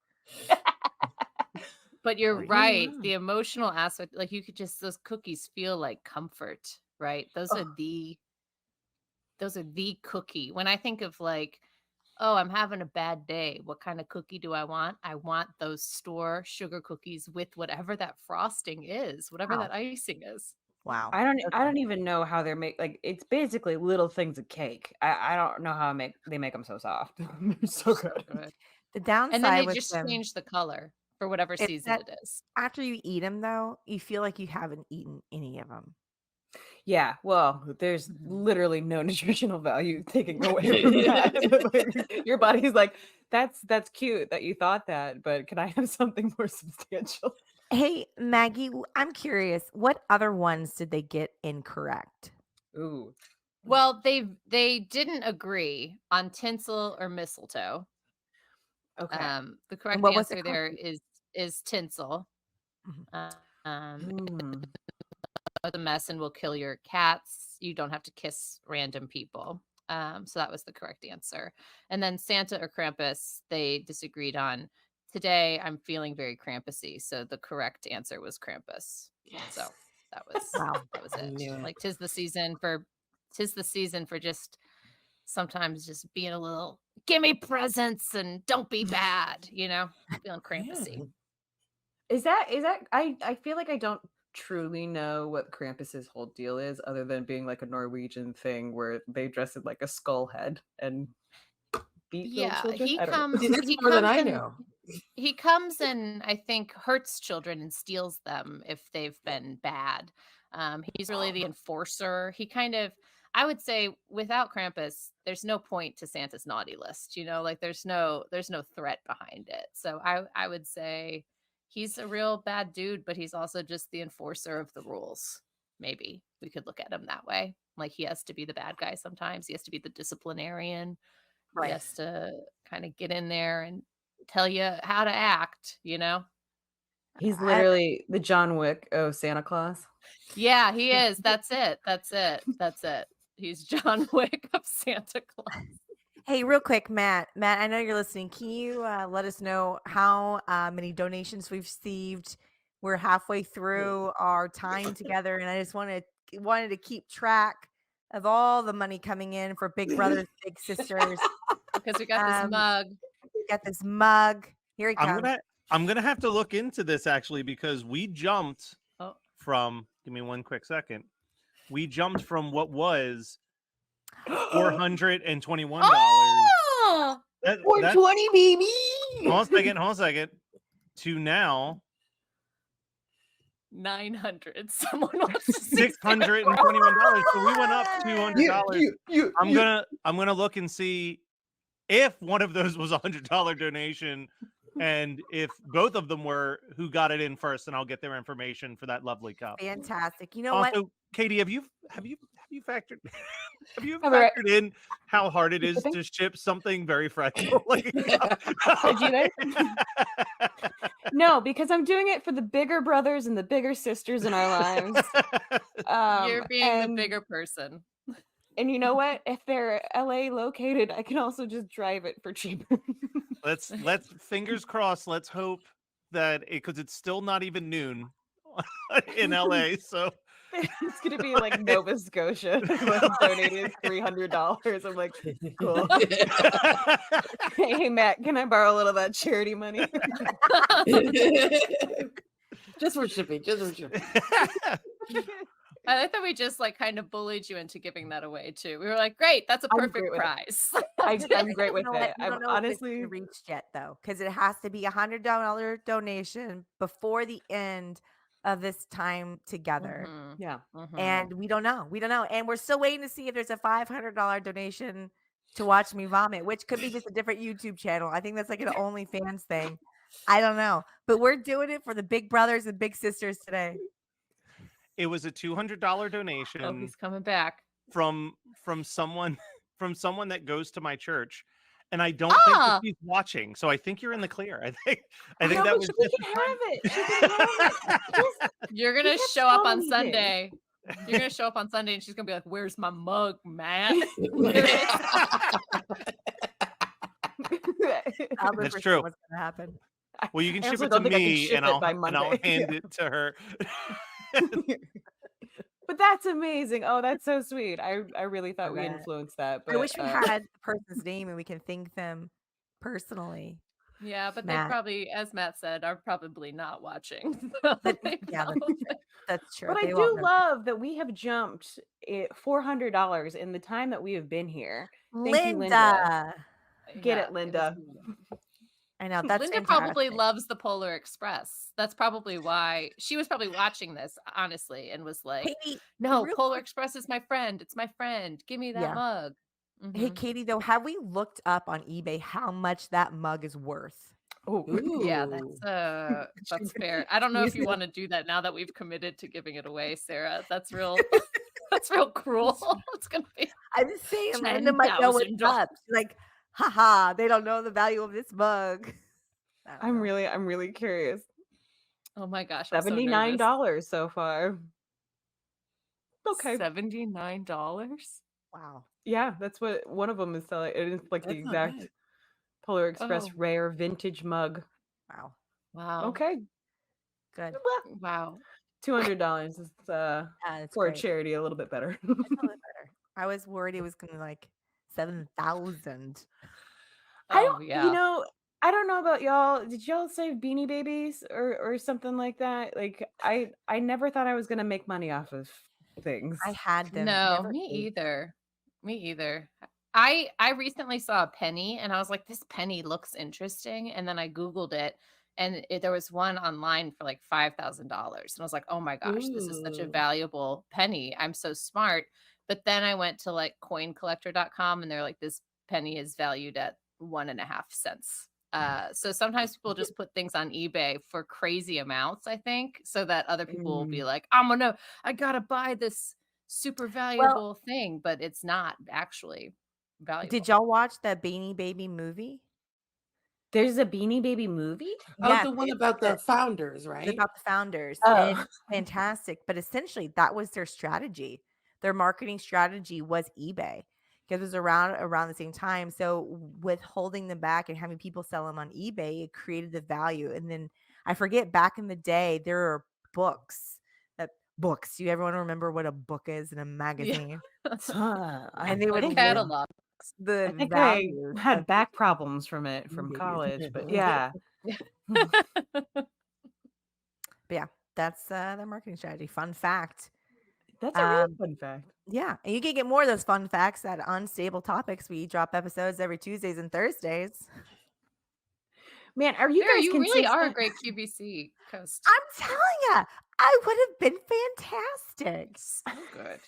But you're Party. right. The emotional aspect, like you could just those cookies feel like comfort, right? Those are the cookie. When I think of like, oh, I'm having a bad day. What kind of cookie do I want? I want those store sugar cookies with whatever that frosting is, whatever Wow. that icing is. Wow. I Okay. don't even know how they're make like it's basically little things of cake. I don't know how they make them so soft. They're so So good. good. The And then downside they with just them change the color for whatever is season that it is. after you eat them, though, you feel like you haven't eaten any of them. Yeah, well, there's literally no nutritional value taking away from that. Like, your body's like, that's cute that you thought that, but can I have something more substantial? Hey, Maggie, I'm curious, what other ones did they get incorrect? Ooh. Well, they didn't agree on tinsel or mistletoe. Okay. The And correct what was the answer correct? there is tinsel. Mhm. Um, Mm. it's a mess and will kill your cats. You don't have to kiss random people. So that was the correct answer. And then Santa or Krampus, they disagreed on. Today, I'm feeling very Krampusy, so the correct answer was Krampus. So Yes. that was Wow. that was I it. knew it. Like tis the season for just sometimes just being a little give me presents and don't be bad, feeling Yeah. Krampusy. Is that I feel like I don't truly know what Krampus's whole deal is other than being like a Norwegian thing where they dress it like a skull head and beat little Yeah, children. he I don't know. comes See, that's he more than comes I and know. he comes and I think hurts children and steals them if they've been bad. He's really the enforcer. He kind of I would say without Krampus, there's no point to Santa's naughty list, like there's no threat behind it. So I would say he's a real bad dude, but he's also just the enforcer of the rules. Maybe we could look at him that way. Like he has to be the bad guy sometimes. He has to be the disciplinarian. He Right. has to kind of get in there and tell you how to act, you know? He's I, literally the John Wick of Santa Claus. Yeah, he is. That's it. That's it. That's it. He's John Wick of Santa Claus. hey, real quick, Matt. Matt, I know you're listening. Can you let us know how many donations we've received? We're halfway through our time together, and I just wanted to keep track of all the money coming in for Big Brothers, Big Sisters. Because we got this mug. We got this mug. Here he comes. I'm gonna have to look into this actually because we jumped Oh. from. Give me one quick second. We jumped from what was $421. Oh! 420, baby. Hold on a second. To now 900. Someone wants to $621. So we went up $200. I'm gonna look and see if one of those was $100 donation, and if both of them were, who got it in first, and I'll get their information for that lovely cup. Fantastic. You know Also, what? Katie, have you factored in how hard it is to ship something very fragile? Like, No, because I'm doing it for the bigger brothers and the bigger sisters in our lives. You're being the bigger person. And you know what? If they're LA located, I can also just drive it for cheaper. let's fingers crossed. Let's hope that because it's still not even noon in LA, so it's gonna be like Nova Scotia donated $300. I'm like, cool. Hey Matt, can I borrow a little of that charity money? Just for shipping. I like that we just like kind of bullied you into giving that away too. We were like, great, that's a perfect prize. I'm great with You know what? it. We I'm don't know if it's been reached yet though, because it has to be $100 donation before the end of this time together. Yeah. And we don't know. And we're still waiting to see if there's a $500 donation to watch me vomit, which could be just a different YouTube channel. I think that's like an OnlyFans thing. I don't know. But we're doing it for the big brothers and big sisters today. it was a $200 donation. Oh, he's coming back from someone that goes to my church, and I don't think that he's watching. So I think you're in the clear. I think that was. She can have it. She can have it. You're gonna show up on Sunday. You're gonna show up on Sunday, and she's gonna be like, "Where's my mug, man?" That's true. What's gonna happen? Well, you can ship it to me, and I'll hand it to her. But that's amazing. Oh, that's so sweet. I really thought we influenced that. But I wish we had the person's name and we can thank them personally. Yeah, but Matt. they probably, as Matt said, are probably not watching. That's true. But I do love that we have jumped $400 in the time that we have been here. Thank you, Linda. Get it, Linda. I know that's Linda probably loves the Polar Express. That's probably why she was probably watching this, honestly, and was like, Katie, "No, Polar Express is my friend. It's my friend. Give me that Yeah. mug." Hey, Katie, though, have we looked up on eBay how much that mug is worth? Oh, yeah, that's fair. I don't know if you want to do that now that we've committed to giving it away, Sarah. That's real. That's real cruel. It's gonna be. I'm just saying, Linda might know what's up. She's like, haha, they don't know the value of this mug. I'm really curious. Oh my gosh, $79 so far. Okay, $79. Wow. Yeah, that's what one of them is selling. It is like the exact Polar Express rare vintage mug. Wow. Wow. Okay. Good. Wow. $200 is for a charity a little bit better. That's a little better. I was worried it was gonna be like 7,000. I don't know about y'all. Did y'all save Beanie Babies or something like that? Like I never thought I was gonna make money off of things. I had them. No, me either. I recently saw a penny and I was like, this penny looks interesting. And then I Googled it and there was one online for like $5,000. And I was like, oh my gosh, this is such a valuable penny. I'm so smart. But then I went to like coincollector.com and they're like, this penny is valued at 1.5 cents. So sometimes people just put things on eBay for crazy amounts, I think, so that other people will be like, I gotta buy this super Well, valuable thing, but it's not actually valuable. did y'all watch that Beanie Baby movie? There's a Beanie Baby movie? Oh, Yes, the one it's about the founders, It's right? about the founders, Oh. and fantastic, but essentially that was their strategy. Their marketing strategy was eBay because it was around the same time. So with holding them back and having people sell them on eBay, it created the value. And then I forget back in the day, there are books. Do you ever want to remember what a book is in a magazine? And they would Like list catalog. the I think I values had of back problems from it from babies. college, but yeah. But yeah, that's their marketing strategy. Fun fact. That's a really fun fact. Yeah, and you can get more of those fun facts at Unstable Topics. We drop episodes every Tuesdays and Thursdays. Man, are you Sarah, guys you really are a consistent? great QVC host. I'm telling you, I would have been fantastic. So good.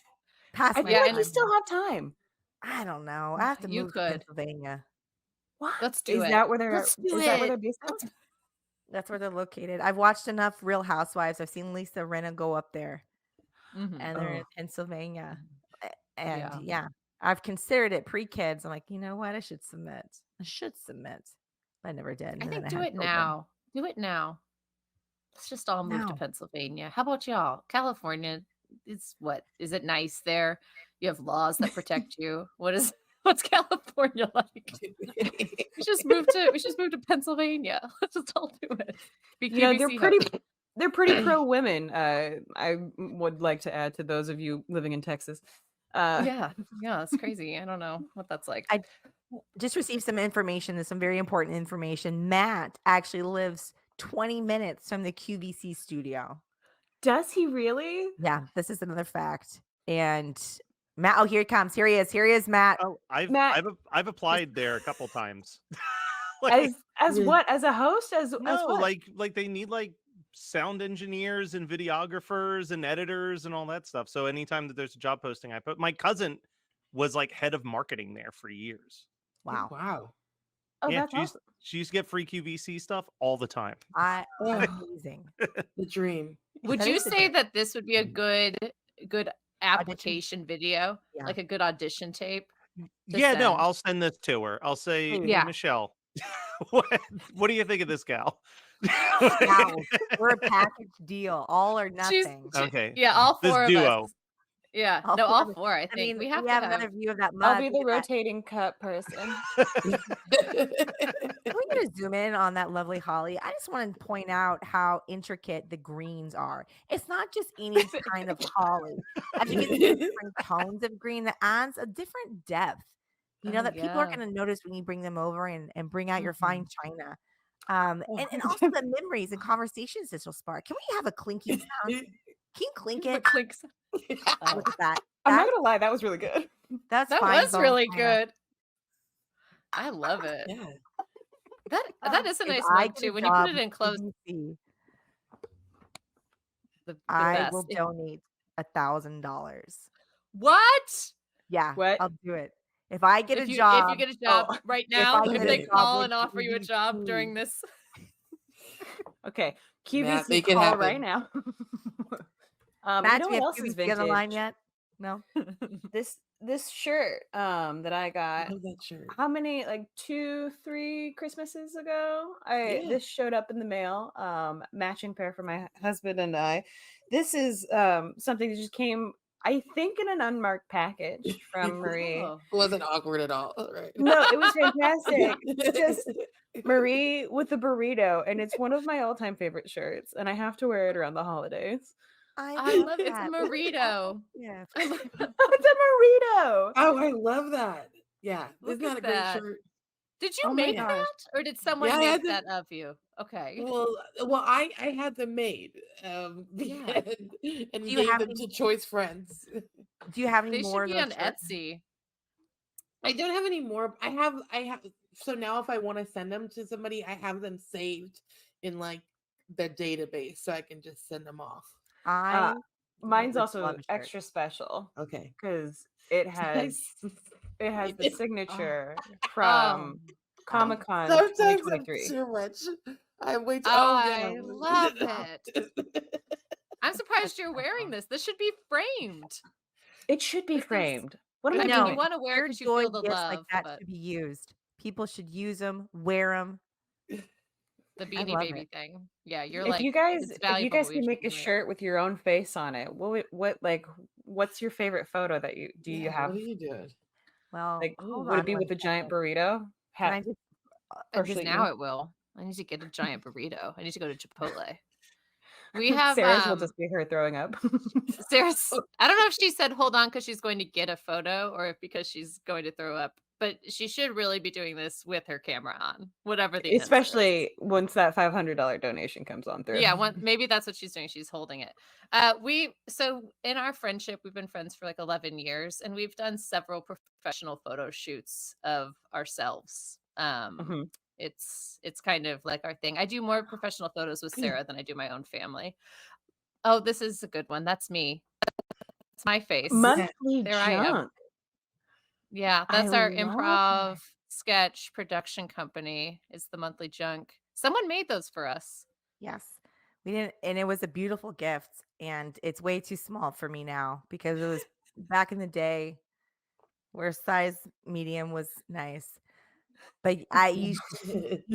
Past I my feel like you time. still have time. I don't know. I have to You move to could. Pennsylvania. What? Let's do Is it. that where they're Let's do is that where it. they're based out? That's where they're located. I've watched enough Real Housewives. I've seen Lisa Rinna go up there, Mhm. and they're in Oh. Pennsylvania. And Yeah. yeah, I've considered it pre-kids. I'm like, you know what? I should submit. But I never did. And I then think I do had it children. now. Do it now. Let's just all move to No. Pennsylvania. How about y'all? California is what? Is it nice there? You have laws that protect you. What's California like? We just moved to Pennsylvania. Let's just all do it. Be You know, QVC hosts. they're pretty pro women. I would like to add to those of you living in Texas. Yeah, it's crazy. I don't know what that's like. I just received some information. There's some very important information. Matt actually lives 20 minutes from the QVC studio. Does he really? Yeah, this is another fact. And Matt, oh, here he comes. Here he is. Here he is, Matt. Oh, Matt- I've applied there a couple times. Like, As what? As a host? As no, what? like they need like sound engineers and videographers and editors and all that stuff. So anytime that there's a job posting, I put. My cousin was like head of marketing there for years. Wow. Wow. Oh, Yeah, that's awesome. she used to get free QVC stuff all the time. Amazing. The dream. Would That you is the say dream. that this would be a good application video? Yeah. Like a good audition tape? to Yeah, no, send? I'll send this to her. I'll say, hey, Yeah. Michelle, what do you think of this gal? Wow, we're a package deal, all or She's- nothing. Okay. Yeah, all This four of duo. us. Yeah, All no, four all of us. four. I I think mean, we have to have have. another view of that I'll mug. be the Look at that. rotating cup person. Can we get a zoom in on that lovely holly? I just want to point out how intricate the greens are. It's not just any kind of holly. As you can see, different tones of green that adds a different depth. You know, Oh, that people are yeah. going to notice when you bring them over and bring out your Mm-hmm. fine china. And also the memories and conversations this will spark. Can we have a clinking sound? Can you clink The it? clinks. Look at that. I'm not That- gonna lie, that was really good. That's That fine was bone really china. good. I love it. Yeah. That is a If nice I mug get a too. When you put job it in with close, QVC, the I best. will donate $1,000. What? Yeah, What? I'll do it. If I get If a you job, get a job right if now, I if get they a job call with and offer you a job during QVC, this, Okay. Matt, QVC make it call right happen. now. Matt, you know do we what have else is QVC on the line vintage? yet? No. This shirt that I I got. love that shirt. How many, like 2-3 Christmases ago? Yeah. This showed up in the mail. Matching pair for my husband and I. This is something that just came, I think, in an unmarked package from Marie. Oh. It wasn't awkward at all, right? No, it was fantastic. Just Marie with the burrito, and it's one of my all-time favorite shirts, and I have to wear it around the holidays. I love it. It's a that. burrito. Yeah. I love It's a burrito. Oh, I love that. Yeah. Look Isn't that at a great that. shirt? Did you Oh my make gosh. that, or did someone Yeah, I make had to- that of you? Okay. Well, I had them made, Yeah. and Do you gave have them any- to choice friends. Do you have any They more should of be on those shirts? Etsy. I don't have any more. I have. So now, if I want to send them to somebody, I have them saved in like the database, so I can just send them off. I Mine's would also love a shirt. extra special Okay. because it has Nice. the Oh. signature from Comic-Con Sometimes I'm 2023. too much. I'm way too. I Oh love yeah. it. I'm surprised you're wearing this. This should be framed. It should be This is- framed. What am I I mean, you doing? want to wear it Pure because you joy feel the gifts like love, that but should be used. People should use them, wear them. the I Beanie love Baby it. thing. Yeah, you're If like, you guys it's if you valuable, guys but we can should make be a doing it. shirt with your own face on it, what's your favorite photo that you Yeah, have? what are you doing? Well, Like, hold would it on be one with a giant second. burrito? Can Hat I just Because partially now eaten? it will. I need to get a giant burrito. I need to go to Chipotle. We have Sarah's will just be her throwing up. Sarah's. I don't know if she said hold on because she's going to get a photo or if because she's going to throw up. But she should really be doing this with her camera on, whatever the answer is. Especially once that $500 donation comes on through. Yeah, maybe that's what she's doing. She's holding it. So in our friendship, we've been friends for like 11 years, and we've done several professional photo shoots of ourselves. Mhm. It's kind of like our thing. I do more professional photos with Sarah than I do my own family. Oh, this is a good one. That's me. It's my face. Monthly There I am. junk. Yeah, I that's our love improv it. sketch production company. Is the monthly junk. Someone made those for us. Yes. We didn't, and it was a beautiful gift. And it's way too small for me now because it was back in the day where size medium was nice. But you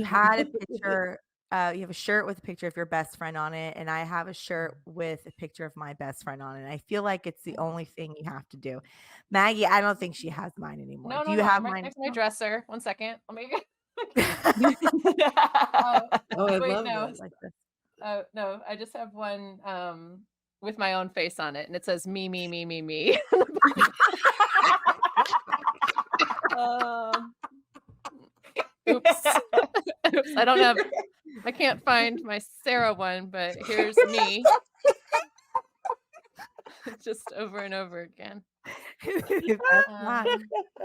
had a picture. You have a shirt with a picture of your best friend on it, and I have a shirt with a picture of my best friend on it. I feel like it's the only thing you have to do. Maggie, I don't think she has mine anymore. No, Do no, you no. have I'm right mine? next to my dresser. 1 second. Let me. Oh, I Wait, love no. this. Like this. No. I just have one with my own face on it, and it says me, me, me, me, me. Oops. Oops. I can't find my Sarah one, but here's me. Just over and over again. That's not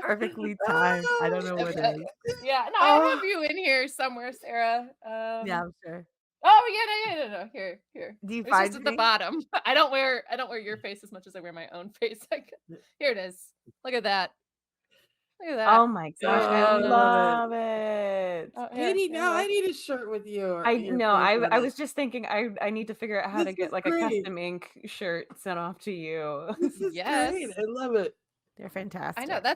perfectly timed. I don't know what it is. Yeah, no, I have you in here somewhere, Sarah. Yeah, I'm sure. Oh yeah, no. Here. Do you It's find just at the me? bottom. I don't wear your face as much as I wear my own face. Here it is. Look at that. Look at that. Oh my gosh, I love it. Oh, Katie, here, now I look. need a shirt with your I your know. face on I it. was just thinking I need to figure out how to This get is like great. a custom ink shirt sent off to you. This is Yes. great. I love it. They're fantastic. I know I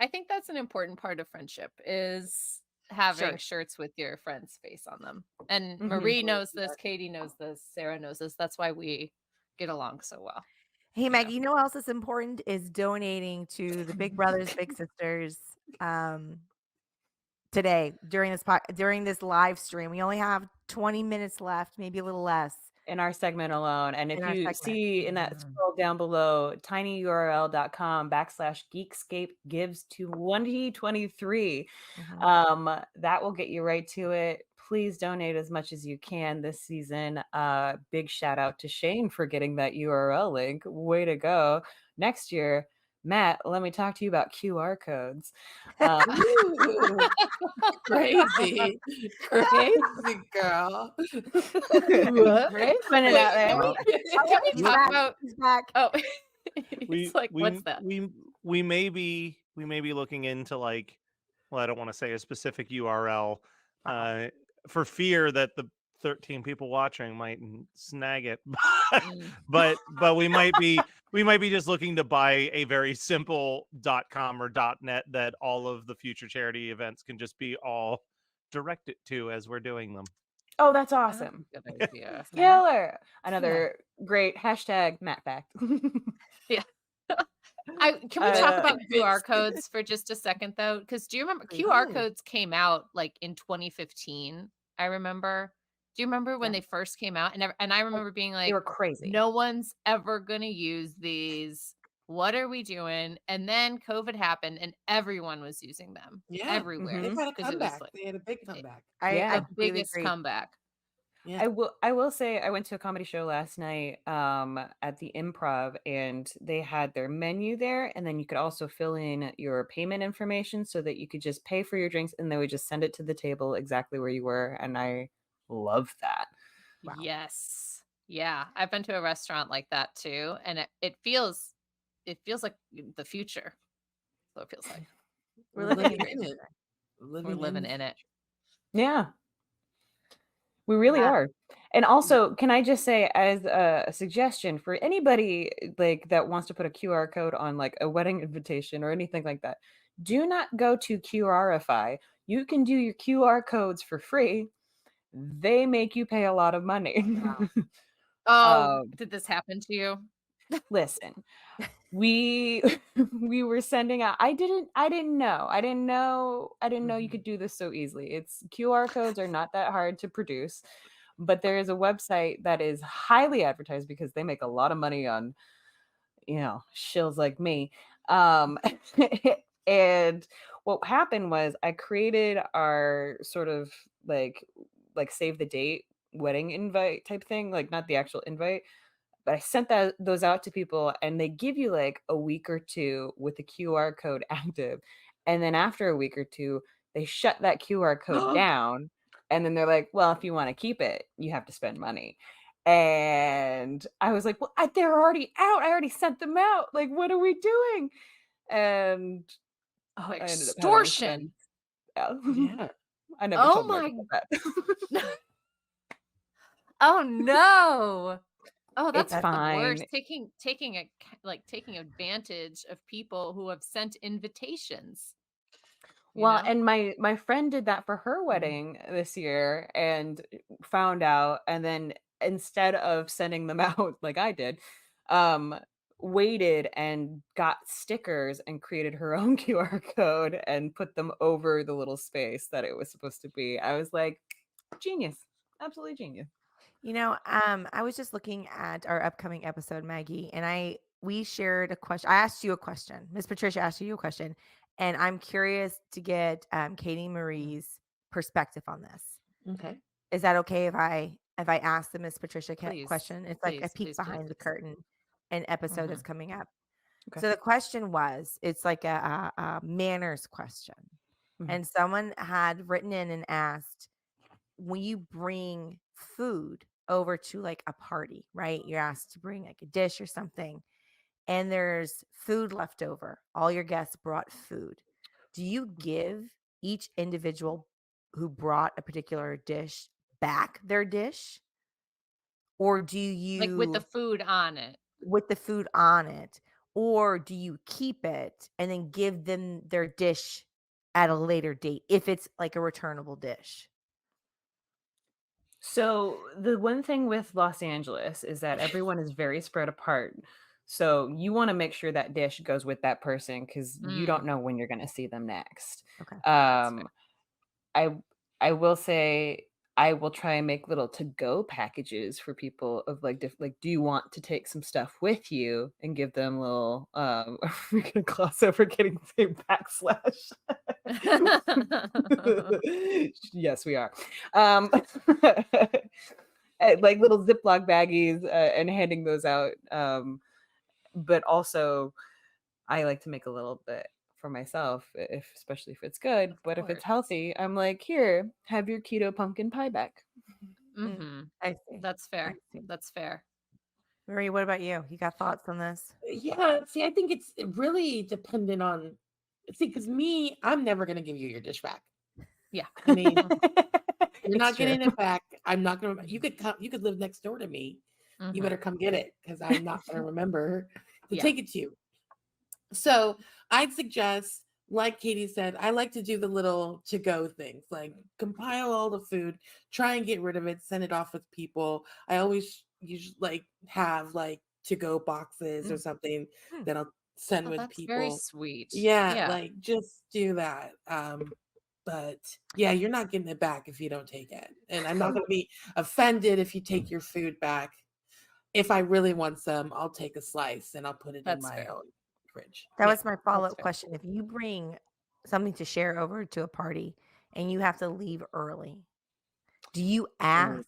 think that's an important part of friendship is having shirts with your friend's face on them. And Marie knows this, Katie knows this, Sarah knows this. That's why we get along so well. Hey, Maggie, you know what else is important is donating to the Big Brothers Big Sisters today during this live stream. We only have 20 minutes left, maybe a little less. In our segment alone. And if In our you segment. see in that scroll down below, tinyurl.com/geekscape gives to 2023. That will get you right to it. Please donate as much as you can this season. Big shout out to Shane for getting that URL link. Way to go. Next year, Matt, let me talk to you about QR codes. Crazy girl. Right? Putting it out there. Can we talk about He's back. Oh, we what's that? we may be looking into like, well, I don't want to say a specific URL for fear that the 13 people watching might snag it. but we might be just looking to buy a very simple .com or .net that all of the future charity events can just be all directed to as we're doing them. Oh, that's awesome. Good idea. Killer. Another great hashtag Matt fact. Yeah. Can we talk about QR codes for just a second though? Because do you remember QR codes came out like in 2015? I remember. Do you remember when they first came out? And I remember being like, they were crazy. No one's ever gonna use these. What are we doing? And then COVID happened and everyone was using them everywhere. They've had a 'cause it was comeback. like They had a big comeback. the biggest comeback. Yeah. I will say I went to a comedy show last night at the Improv, and they had their menu there, and then you could also fill in your payment information so that you could just pay for your drinks and they would just send it to the table exactly where you were, and I love that. Wow. Yes. Yeah, I've been to a restaurant like that too, and it feels like the future. So it feels like We're living in it. We're living in it. Yeah, we really Yeah. are. And also, can I just say as a suggestion for anybody like that wants to put a QR code on like a wedding invitation or anything like that, do not go to QRify. You can do your QR codes for free. They make you pay a lot of money. Oh, um, did this happen to you? listen, we we were sending out, I didn't know you could do this so easily. It's QR codes are not that hard to produce, but there is a website that is highly advertised because they make a lot of money on, shills like me. um and what happened was I created our sort of like save the date wedding invite type thing, like not the actual invite, but I sent those out to people, and they give you like a week or two with the QR code active. And then after a week or two, they shut that QR code down. And then they're like, well, if you want to keep it, you have to spend money. And I was like, well, they're already out. I already sent them out. Like, what are we doing? And Oh, I ended up having to extortion. spend. Yeah. Yeah. I never Oh told my. Michael that. Oh no. Oh, that's It's the worst. fine. Taking advantage of people who have sent invitations, you Well, know? and my friend did that for her wedding this year and found out, and then instead of sending them out like I did, um, waited and got stickers and created her own QR code and put them over the little space that it was supposed to be. I was like, genius. Absolutely genius. I was just looking at our upcoming episode, Maggie, and we shared a question. I asked you a question. Miss Patricia asked you a question, and I'm curious to get Katie Marie's perspective on this. Okay. Is that okay if I ask the Miss Patricia Please, question? It's like a please, peek please, please, behind the please. curtain, an episode that's Mhm. coming up. Okay. So the question was, it's like a manners question, Mhm. and someone had written in and asked, when you bring food over to like a party, right? You're asked to bring like a dish or something, and there's food left over. All your guests brought food. Do you give each individual who brought a particular dish back their dish? Or do Like with the you, food on it. with the food on it, or do you keep it and then give them their dish at a later date if it's like a returnable dish? So the one thing with Los Angeles is that everyone is very spread apart. So you want to make sure that dish goes with that person because you don't Mm, know when you're going to see them next. Okay. that's fair. Um, I I will say I will try and make little to-go packages for people of like like, do you want to take some stuff with you and give them little we're gonna gloss over getting the same backslash. Yes, we are. Like little Ziploc baggies and handing those out. But also I like to make a little bit for myself, especially if it's good. Of But if it's course. healthy, I'm like, here, have your keto pumpkin pie back. Mhm. I see. That's I fair. see. That's fair. Marie, what about you? You got thoughts on this? Yeah. See, I think it's really dependent on. See, because me, I'm never gonna give you your dish back. Yeah. I mean, you're It's not true. getting it back. I'm not gonna. You could come. You could live next door to me. You Mhm. better come get it because I'm not gonna remember to Yeah. take it to you. So I'd suggest, like Katie said, I like to do the little to go things, like compile all the food, try and get rid of it, send it off with people. I always usually like have like to go boxes or something Hmm. that I'll send Oh, with that's very people. sweet. Yeah, Yeah. like just do that. But yeah, you're not getting it back if you don't take it. And I'm not going to be offended if you take your food back. If I really want some, I'll take a slice and I'll put it in That's my fair. own fridge. That Yeah. was my That's follow-up fair. question. If you bring something to share over to a party and you have to leave early, do you ask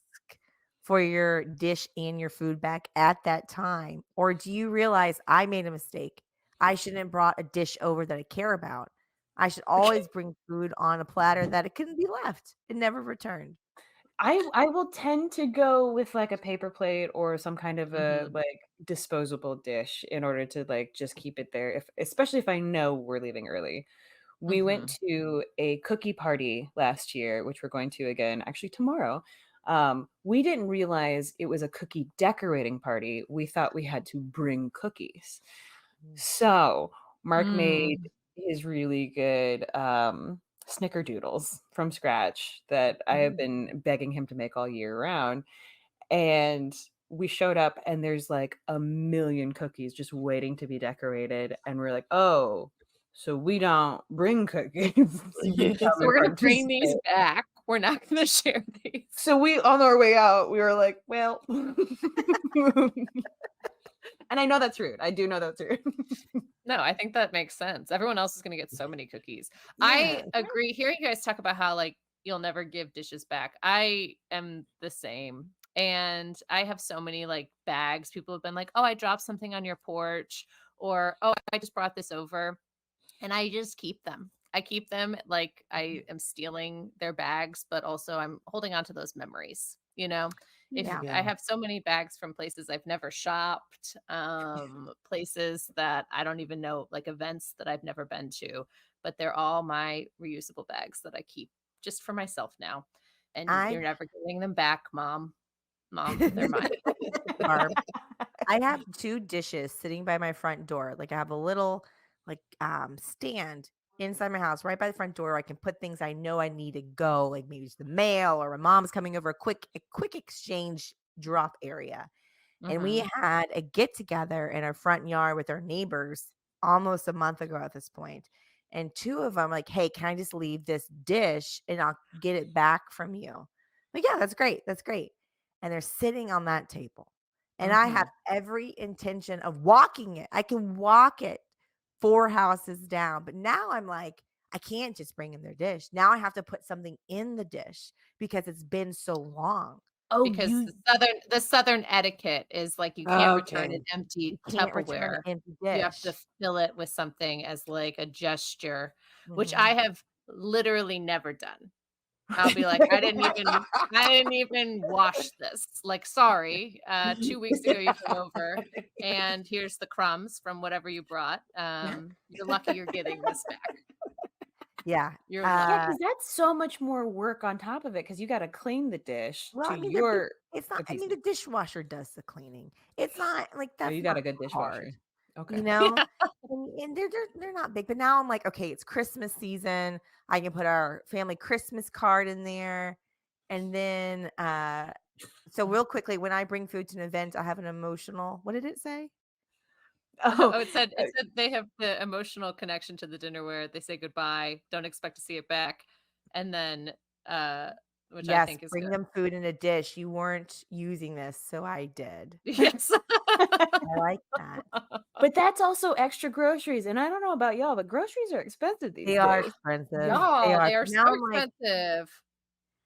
for your dish and your food back at that time? Or do you realize I made a mistake? I shouldn't have brought a dish over that I care about. I should always bring food on a platter that it couldn't be left and never returned. I will tend to go with like a paper plate or some kind of a Mhm. like disposable dish in order to like just keep it there if especially if I know we're leaving early. We went to a cookie party last year, which we're going to again actually tomorrow. We didn't realize it was a cookie decorating party. We thought we had to bring cookies. So Mark made his really good snickerdoodles from scratch that I have been begging him to make all year round. And we showed up and there's like a million cookies just waiting to be decorated. And we're like, oh, so we don't bring cookies. You can come So and we're gonna bring these participate. back. We're not gonna share these. So we, on our way out, we were like, well, and I know that's rude. I do know that's rude. No, I think that makes sense. Everyone else is gonna get so many cookies. Yeah. I agree. Hearing you guys talk about how like you'll never give dishes back. I am the same. And I have so many like bags. People have been like, oh, I dropped something on your porch, or oh, I just brought this over. And I just keep them. I keep them like I am stealing their bags, but also I'm holding on to those memories. You know, if Yeah. I have so many bags from places I've never shopped, places that I don't even know, like events that I've never been to, but they're all my reusable bags that I keep just for myself now. And I you're never getting them back, Mom. Mom, they're mine. Barb, I have 2 dishes sitting by my front door. Like I have a little like stand inside my house right by the front door where I can put things I know I need to go, like maybe it's the mail or my mom's coming over, a quick exchange drop area. And we had a get together in our front yard with our neighbors almost a month ago at this point. And 2 of them like, hey, can I just leave this dish and I'll get it back from you? Like, yeah, that's great. That's great. And they're sitting on that table. And I have every intention of walking it. I can walk it 4 houses down. But now I'm like, I can't just bring in their dish. Now I have to put something in the dish because it's been so long. Oh, Because you the southern etiquette is like you can't return okay. an empty can't return Tupperware. an empty You have to dish. fill it with something as like a gesture, which Mhm. I have literally never done. I'll be like, I didn't even wash this. Like, sorry. 2 weeks ago you came over and here's the crumbs from whatever you brought. You're lucky you're getting this back. Yeah. You're Yeah, lucky. because that's so much more work on top of it because you got to clean the dish Well, to I mean, your it's not. good I mean, pieces. the dishwasher does the cleaning. It's not like Oh, that's you got not a good dishwasher. hard, Okay. you know. And they're not big, but now I'm like, okay, it's Christmas season. I can put our family Christmas card in there, and then so real quickly, when I bring food to an event, I have an emotional. What did it say? Oh, it said they have the emotional connection to the dinner where they say goodbye, don't expect to see it back, and then which I Yes, think is bring good. them food in a dish. You weren't using this, so I did. Yes. I like that. But that's also extra groceries, and I don't know about y'all, but groceries are expensive these They are days. expensive. They Y'all, are. they are But so now I'm like, expensive.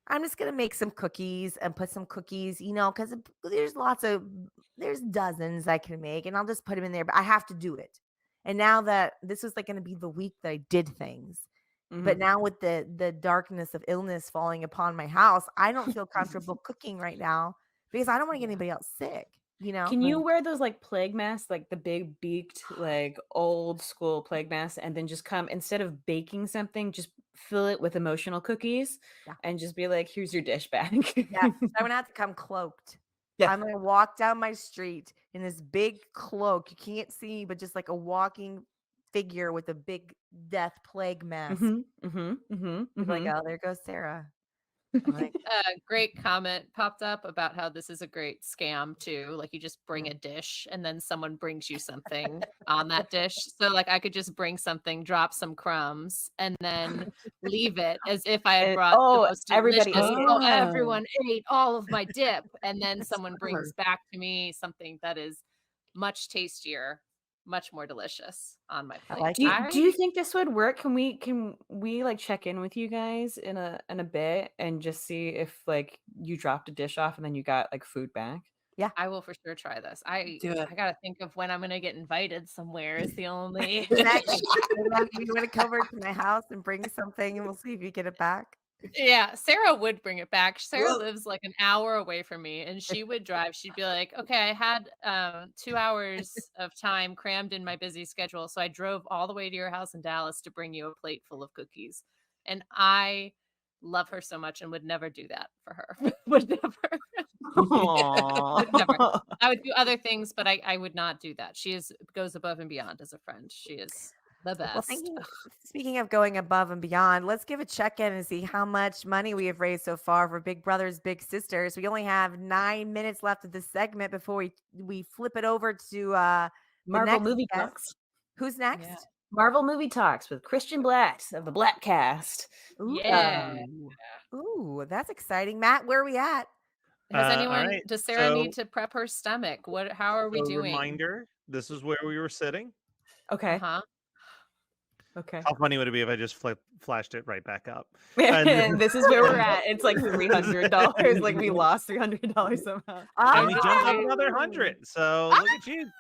I'm just gonna make some cookies and put some cookies, because there's dozens I can make, and I'll just put them in there. But I have to do it. And now that this was like gonna be the week that I did things, but now with the darkness of illness falling upon my house, I don't feel comfortable cooking right now because I don't want to get anybody else sick. Can you wear those like plague masks, like the big beaked, like old school plague masks, and then just come instead of baking something, just fill it with emotional cookies Yeah. and just be like, here's your dish bag. Yeah, I'm gonna have to come cloaked. Yeah. I'm gonna walk down my street in this big cloak. You can't see me, but just like a walking figure with a big death plague mask. You're like, oh, there goes Sarah. I'm like, Great comment popped up about how this is a great scam too. Like you just bring a dish and then someone brings you something on that dish. So like I could just bring something, drop some crumbs, and then leave it as if I had brought the most everybody delicious. ate it. Oh, everyone ate all of my dip, and then That's someone brings smart. back to me something that is much tastier, much more delicious on my plate. like Do you think this would work? Can we like check in with you guys in a bit and just see if like you dropped a dish off and then you got like food back? Yeah, I will for sure try this. Do it. I gotta think of when I'm gonna get invited somewhere is the only exactly. You want to come over to my house and bring something, and we'll see if you get it back. Yeah, Sarah would bring it back. Sarah lives like an hour away from me, and she would drive. She'd be like, "Okay, I had 2 hours of time crammed in my busy schedule, so I drove all the way to your house in Dallas to bring you a plate full of cookies." And I love her so much and would never do that for her. Would never. Would never. Aw. I would do other things, but I would not do that. She goes above and beyond as a friend. She is the Well, best. speaking of going above and beyond, let's give a check-in and see how much money we have raised so far for Big Brothers Big Sisters. We only have 9 minutes left of this segment before we flip it over to the Marvel next movie guest. talks. Who's next? Yeah. Marvel movie talks with Christian Blatt of the Black Cast. Yeah. Ooh, that's exciting. Matt, where are we at? Has All anyone right. does Sarah need So, to prep her stomach? How are we so doing? reminder, this is where we were sitting. Okay. Uh-huh. Okay. How funny would it be if I just flashed it right back up? And this is where we're at. It's like $300. Like we lost $300 somehow. And we jumped up another 100. So look at you.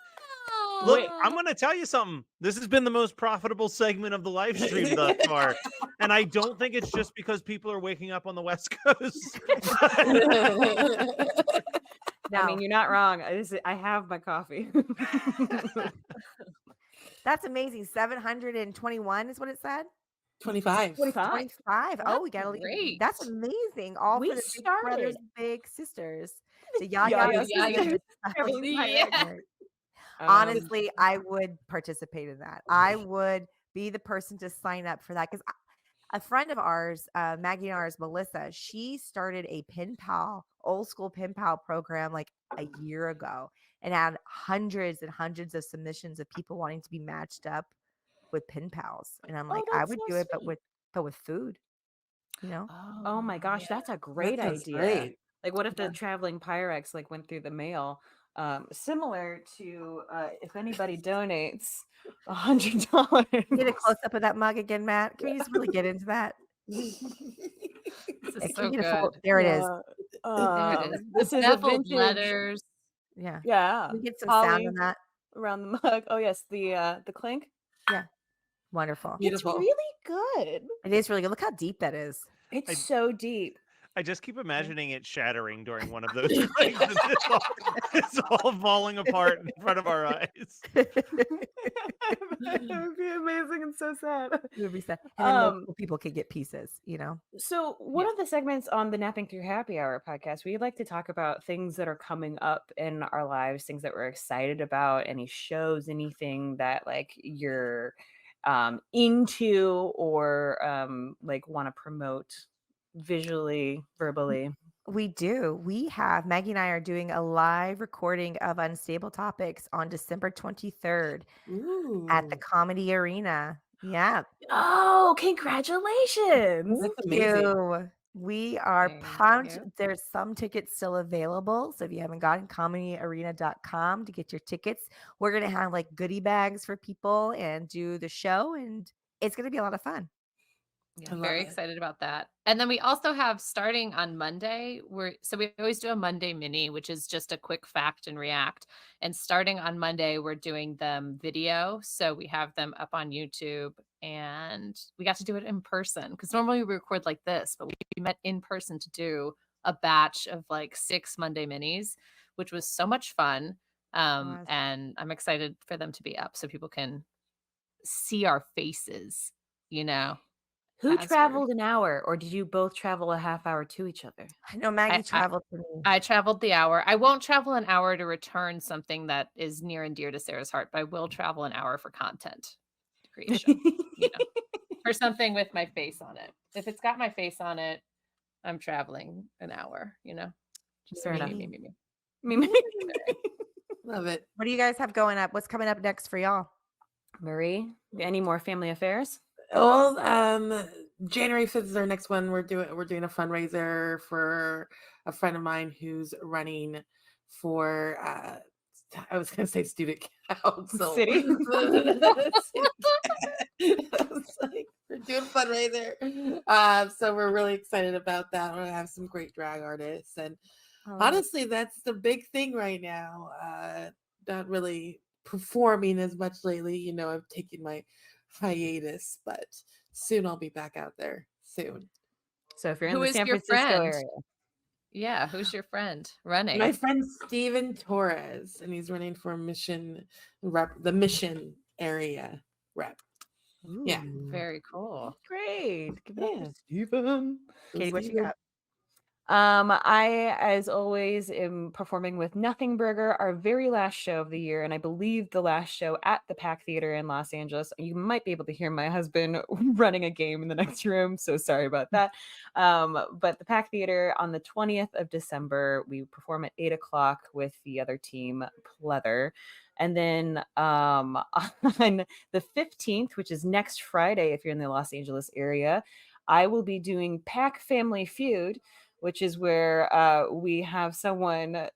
Look, I'm going to tell you something. This has been the most profitable segment of the live stream thus far. And I don't think it's just because people are waking up on the West Coast. I mean, you're not wrong. I have my coffee. That's amazing. 721 is what it said. 25. 25. Oh, we gotta leave. Great. That's amazing. All We for the Big Brothers started. Big Sisters. The Yaya Sisters. Yeah. Honestly, I would participate in that. I would be the person to sign up for that because a friend of ours, Maggie and ours, Melissa, she started a pen pal, old school pen pal program like a year ago and had hundreds and hundreds of submissions of people wanting to be matched up with pen pals. And I'm like, I that's would so do it, sweet. but with food, you know? Oh my gosh, that's a great sounds idea. great. Like, what if the traveling Pyrex like went through the mail? Similar to if anybody donates $100. Get a close up of that mug again, Matt. Can we just really get into that? This Yeah, is can so we get a full- good. there it is. There it is. This is a Beveled vintage letters. Yeah. Yeah. Can we get some sound Holly on that? around the mug. Oh yes, the clink. Yeah. Wonderful. Beautiful. It's really good. It is really good. Look how deep that is. It's so deep. I just keep imagining it shattering during one of those things. It's all falling apart in front of our eyes. It would be amazing and so sad. It would be sad. And then multiple people could get pieces, you know? So one of the segments on the Napping Through Happy Hour podcast, we like to talk about things that are coming up in our lives, things that we're excited about, any shows, anything that like you're into or like want to promote visually, verbally. We do. We have Maggie and I are doing a live recording of Unstable Topics on December 23rd at the Comedy Arena. Yeah. Oh, congratulations. That's Thank amazing. you. We are Thank pumped. you. There's some tickets still available. So if you haven't gotten comedyarena.com to get your tickets, we're going to have like goodie bags for people and do the show. And it's going to be a lot of fun. Yeah, I love very it. excited about that. And then we also have starting on Monday, we always do a Monday mini, which is just a quick fact and react. And starting on Monday, we're doing them video. So we have them up on YouTube and we got to do it in person because normally we record like this, but we met in person to do a batch of like 6 Monday minis, which was so much fun. Awesome. And I'm excited for them to be up so people can see our faces, you know. Who As we're- traveled an hour, or did you both travel a half hour to each other? I know Maggie traveled to me. I traveled the hour. I won't travel an hour to return something that is near and dear to Sarah's heart, but I will travel an hour for content creation, you know, for something with my face on it. If it's got my face on it, I'm traveling an hour, you know. Just Fair me, enough. me. Love it. What do you guys have going up? What's coming up next for y'all? Marie, any more family affairs? Well, January 5th is our next one. We're doing a fundraiser for a friend of mine who's running for I was gonna say student council. City? We're doing a fundraiser. So we're really excited about that. We're gonna have some great drag artists. And honestly, that's the big thing right now. Not really performing as much lately. You know, I've taken my hiatus, but soon I'll be back out there soon. So if you're in Who the is San your Francisco friend? area, Yeah, who's your friend My running? friend Steven Torres, and he's running for the Mission area rep. Yeah. Very cool. great. Give it up for Yeah. Steven. Katie, what you Steven. got? I, as always, am performing with Nothing Burger, our very last show of the year, and I believe the last show at the Pack Theater in Los Angeles. You might be able to hear my husband running a game in the next room, so sorry about that. But the Pack Theater on the 20th of December, we perform at 8 o'clock with the other team, Pleather. And then on the 15th, which is next Friday, if you're in the Los Angeles area, I will be doing Pack Family Feud, which is where we have one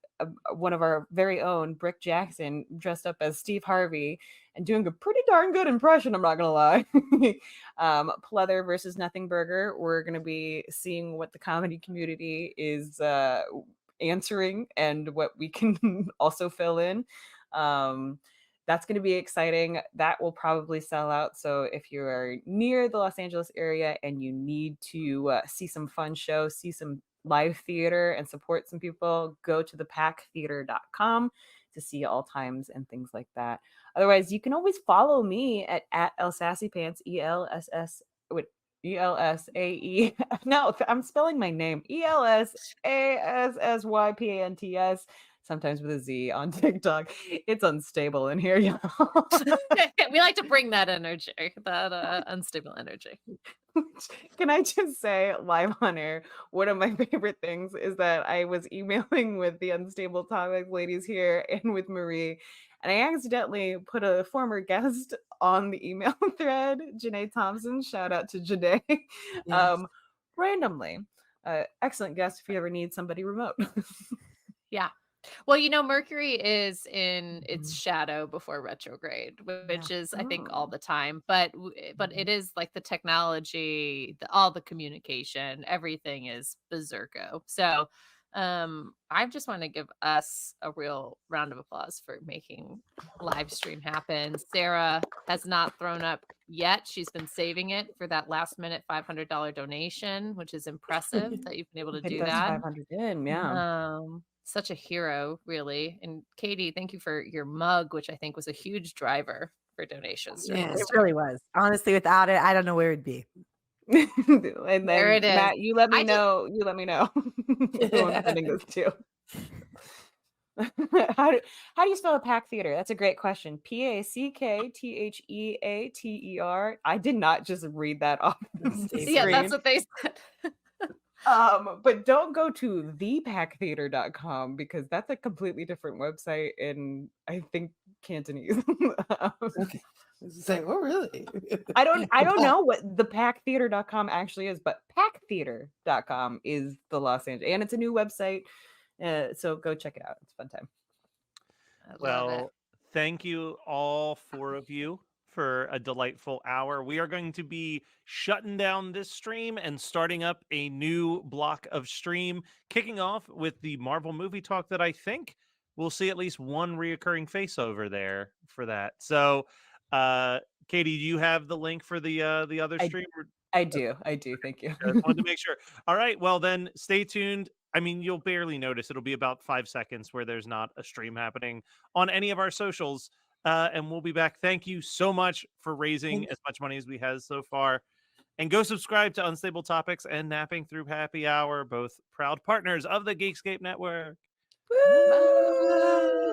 of our very own, Brick Jackson, dressed up as Steve Harvey and doing a pretty darn good impression, I'm not going to lie. Pleather versus Nothing Burger. We're going to be seeing what the comedy community is answering and what we can also fill in. That's going to be exciting. That will probably sell out. So if you are near the Los Angeles area and you need to see some fun shows, see some live theater and support some people, go to thepacktheater.com to see all times and things like that. Otherwise, you can always follow me at elsassypants, ELSAE. No, I'm spelling my name. ELSASSYPANTS. Sometimes with a Z on TikTok. It's unstable in here, y'all. We like to bring that energy, that unstable energy. Can I just say, live on air, one of my favorite things is that I was emailing with the Unstable Topics ladies here and with Marie, and I accidentally put a former guest on the email thread, Janae Thompson. Shout out to Janae. Yes. Randomly. Excellent guest if you ever need somebody remote. Yeah. Well, Mercury is in its shadow before retrograde, which is, I think, all the time. But it is like the technology, all the communication, everything is berserko. So, I just want to give us a real round of applause for making live stream happen. Sarah has not thrown up yet. She's been saving it for that last minute $500 donation, which is impressive that you've been able to Get do us that. 500 in, yeah. Such a hero, really. And Katie, thank you for your mug, which I think was a huge driver for donations. Yes. It really was. Honestly, without it, I don't know where it'd be. And There then it is. Matt, you let me I know. You let me know who I'm sending this to. how do you spell a pack theater? That's a great question. PACKTHEATER. I did not just read that off the screen. Yeah, that's what they said. But don't go to thepacktheater.com because that's a completely different website in, I think, Cantonese. Okay. Say, oh, really? I don't know what thepacktheater.com actually is, but packtheater.com is the Los Angeles, and it's a new website. So go check it out. It's a fun time. Well, thank you all 4 of you for a delightful hour. We are going to be shutting down this stream and starting up a new block of stream, kicking off with the Marvel movie talk that I think we'll see at least one reoccurring face over there for that. So, Katie, do you have the link for the other stream? I do. Thank you. I just wanted to make sure. All right. Well, then stay tuned. I mean, you'll barely notice. It'll be about 5 seconds where there's not a stream happening on any of our socials. And we'll be back. Thank you so much for raising as much money as we have so far. And go subscribe to Unstable Topics and Napping Through Happy Hour, both proud partners of the Geekscape Network. Bye.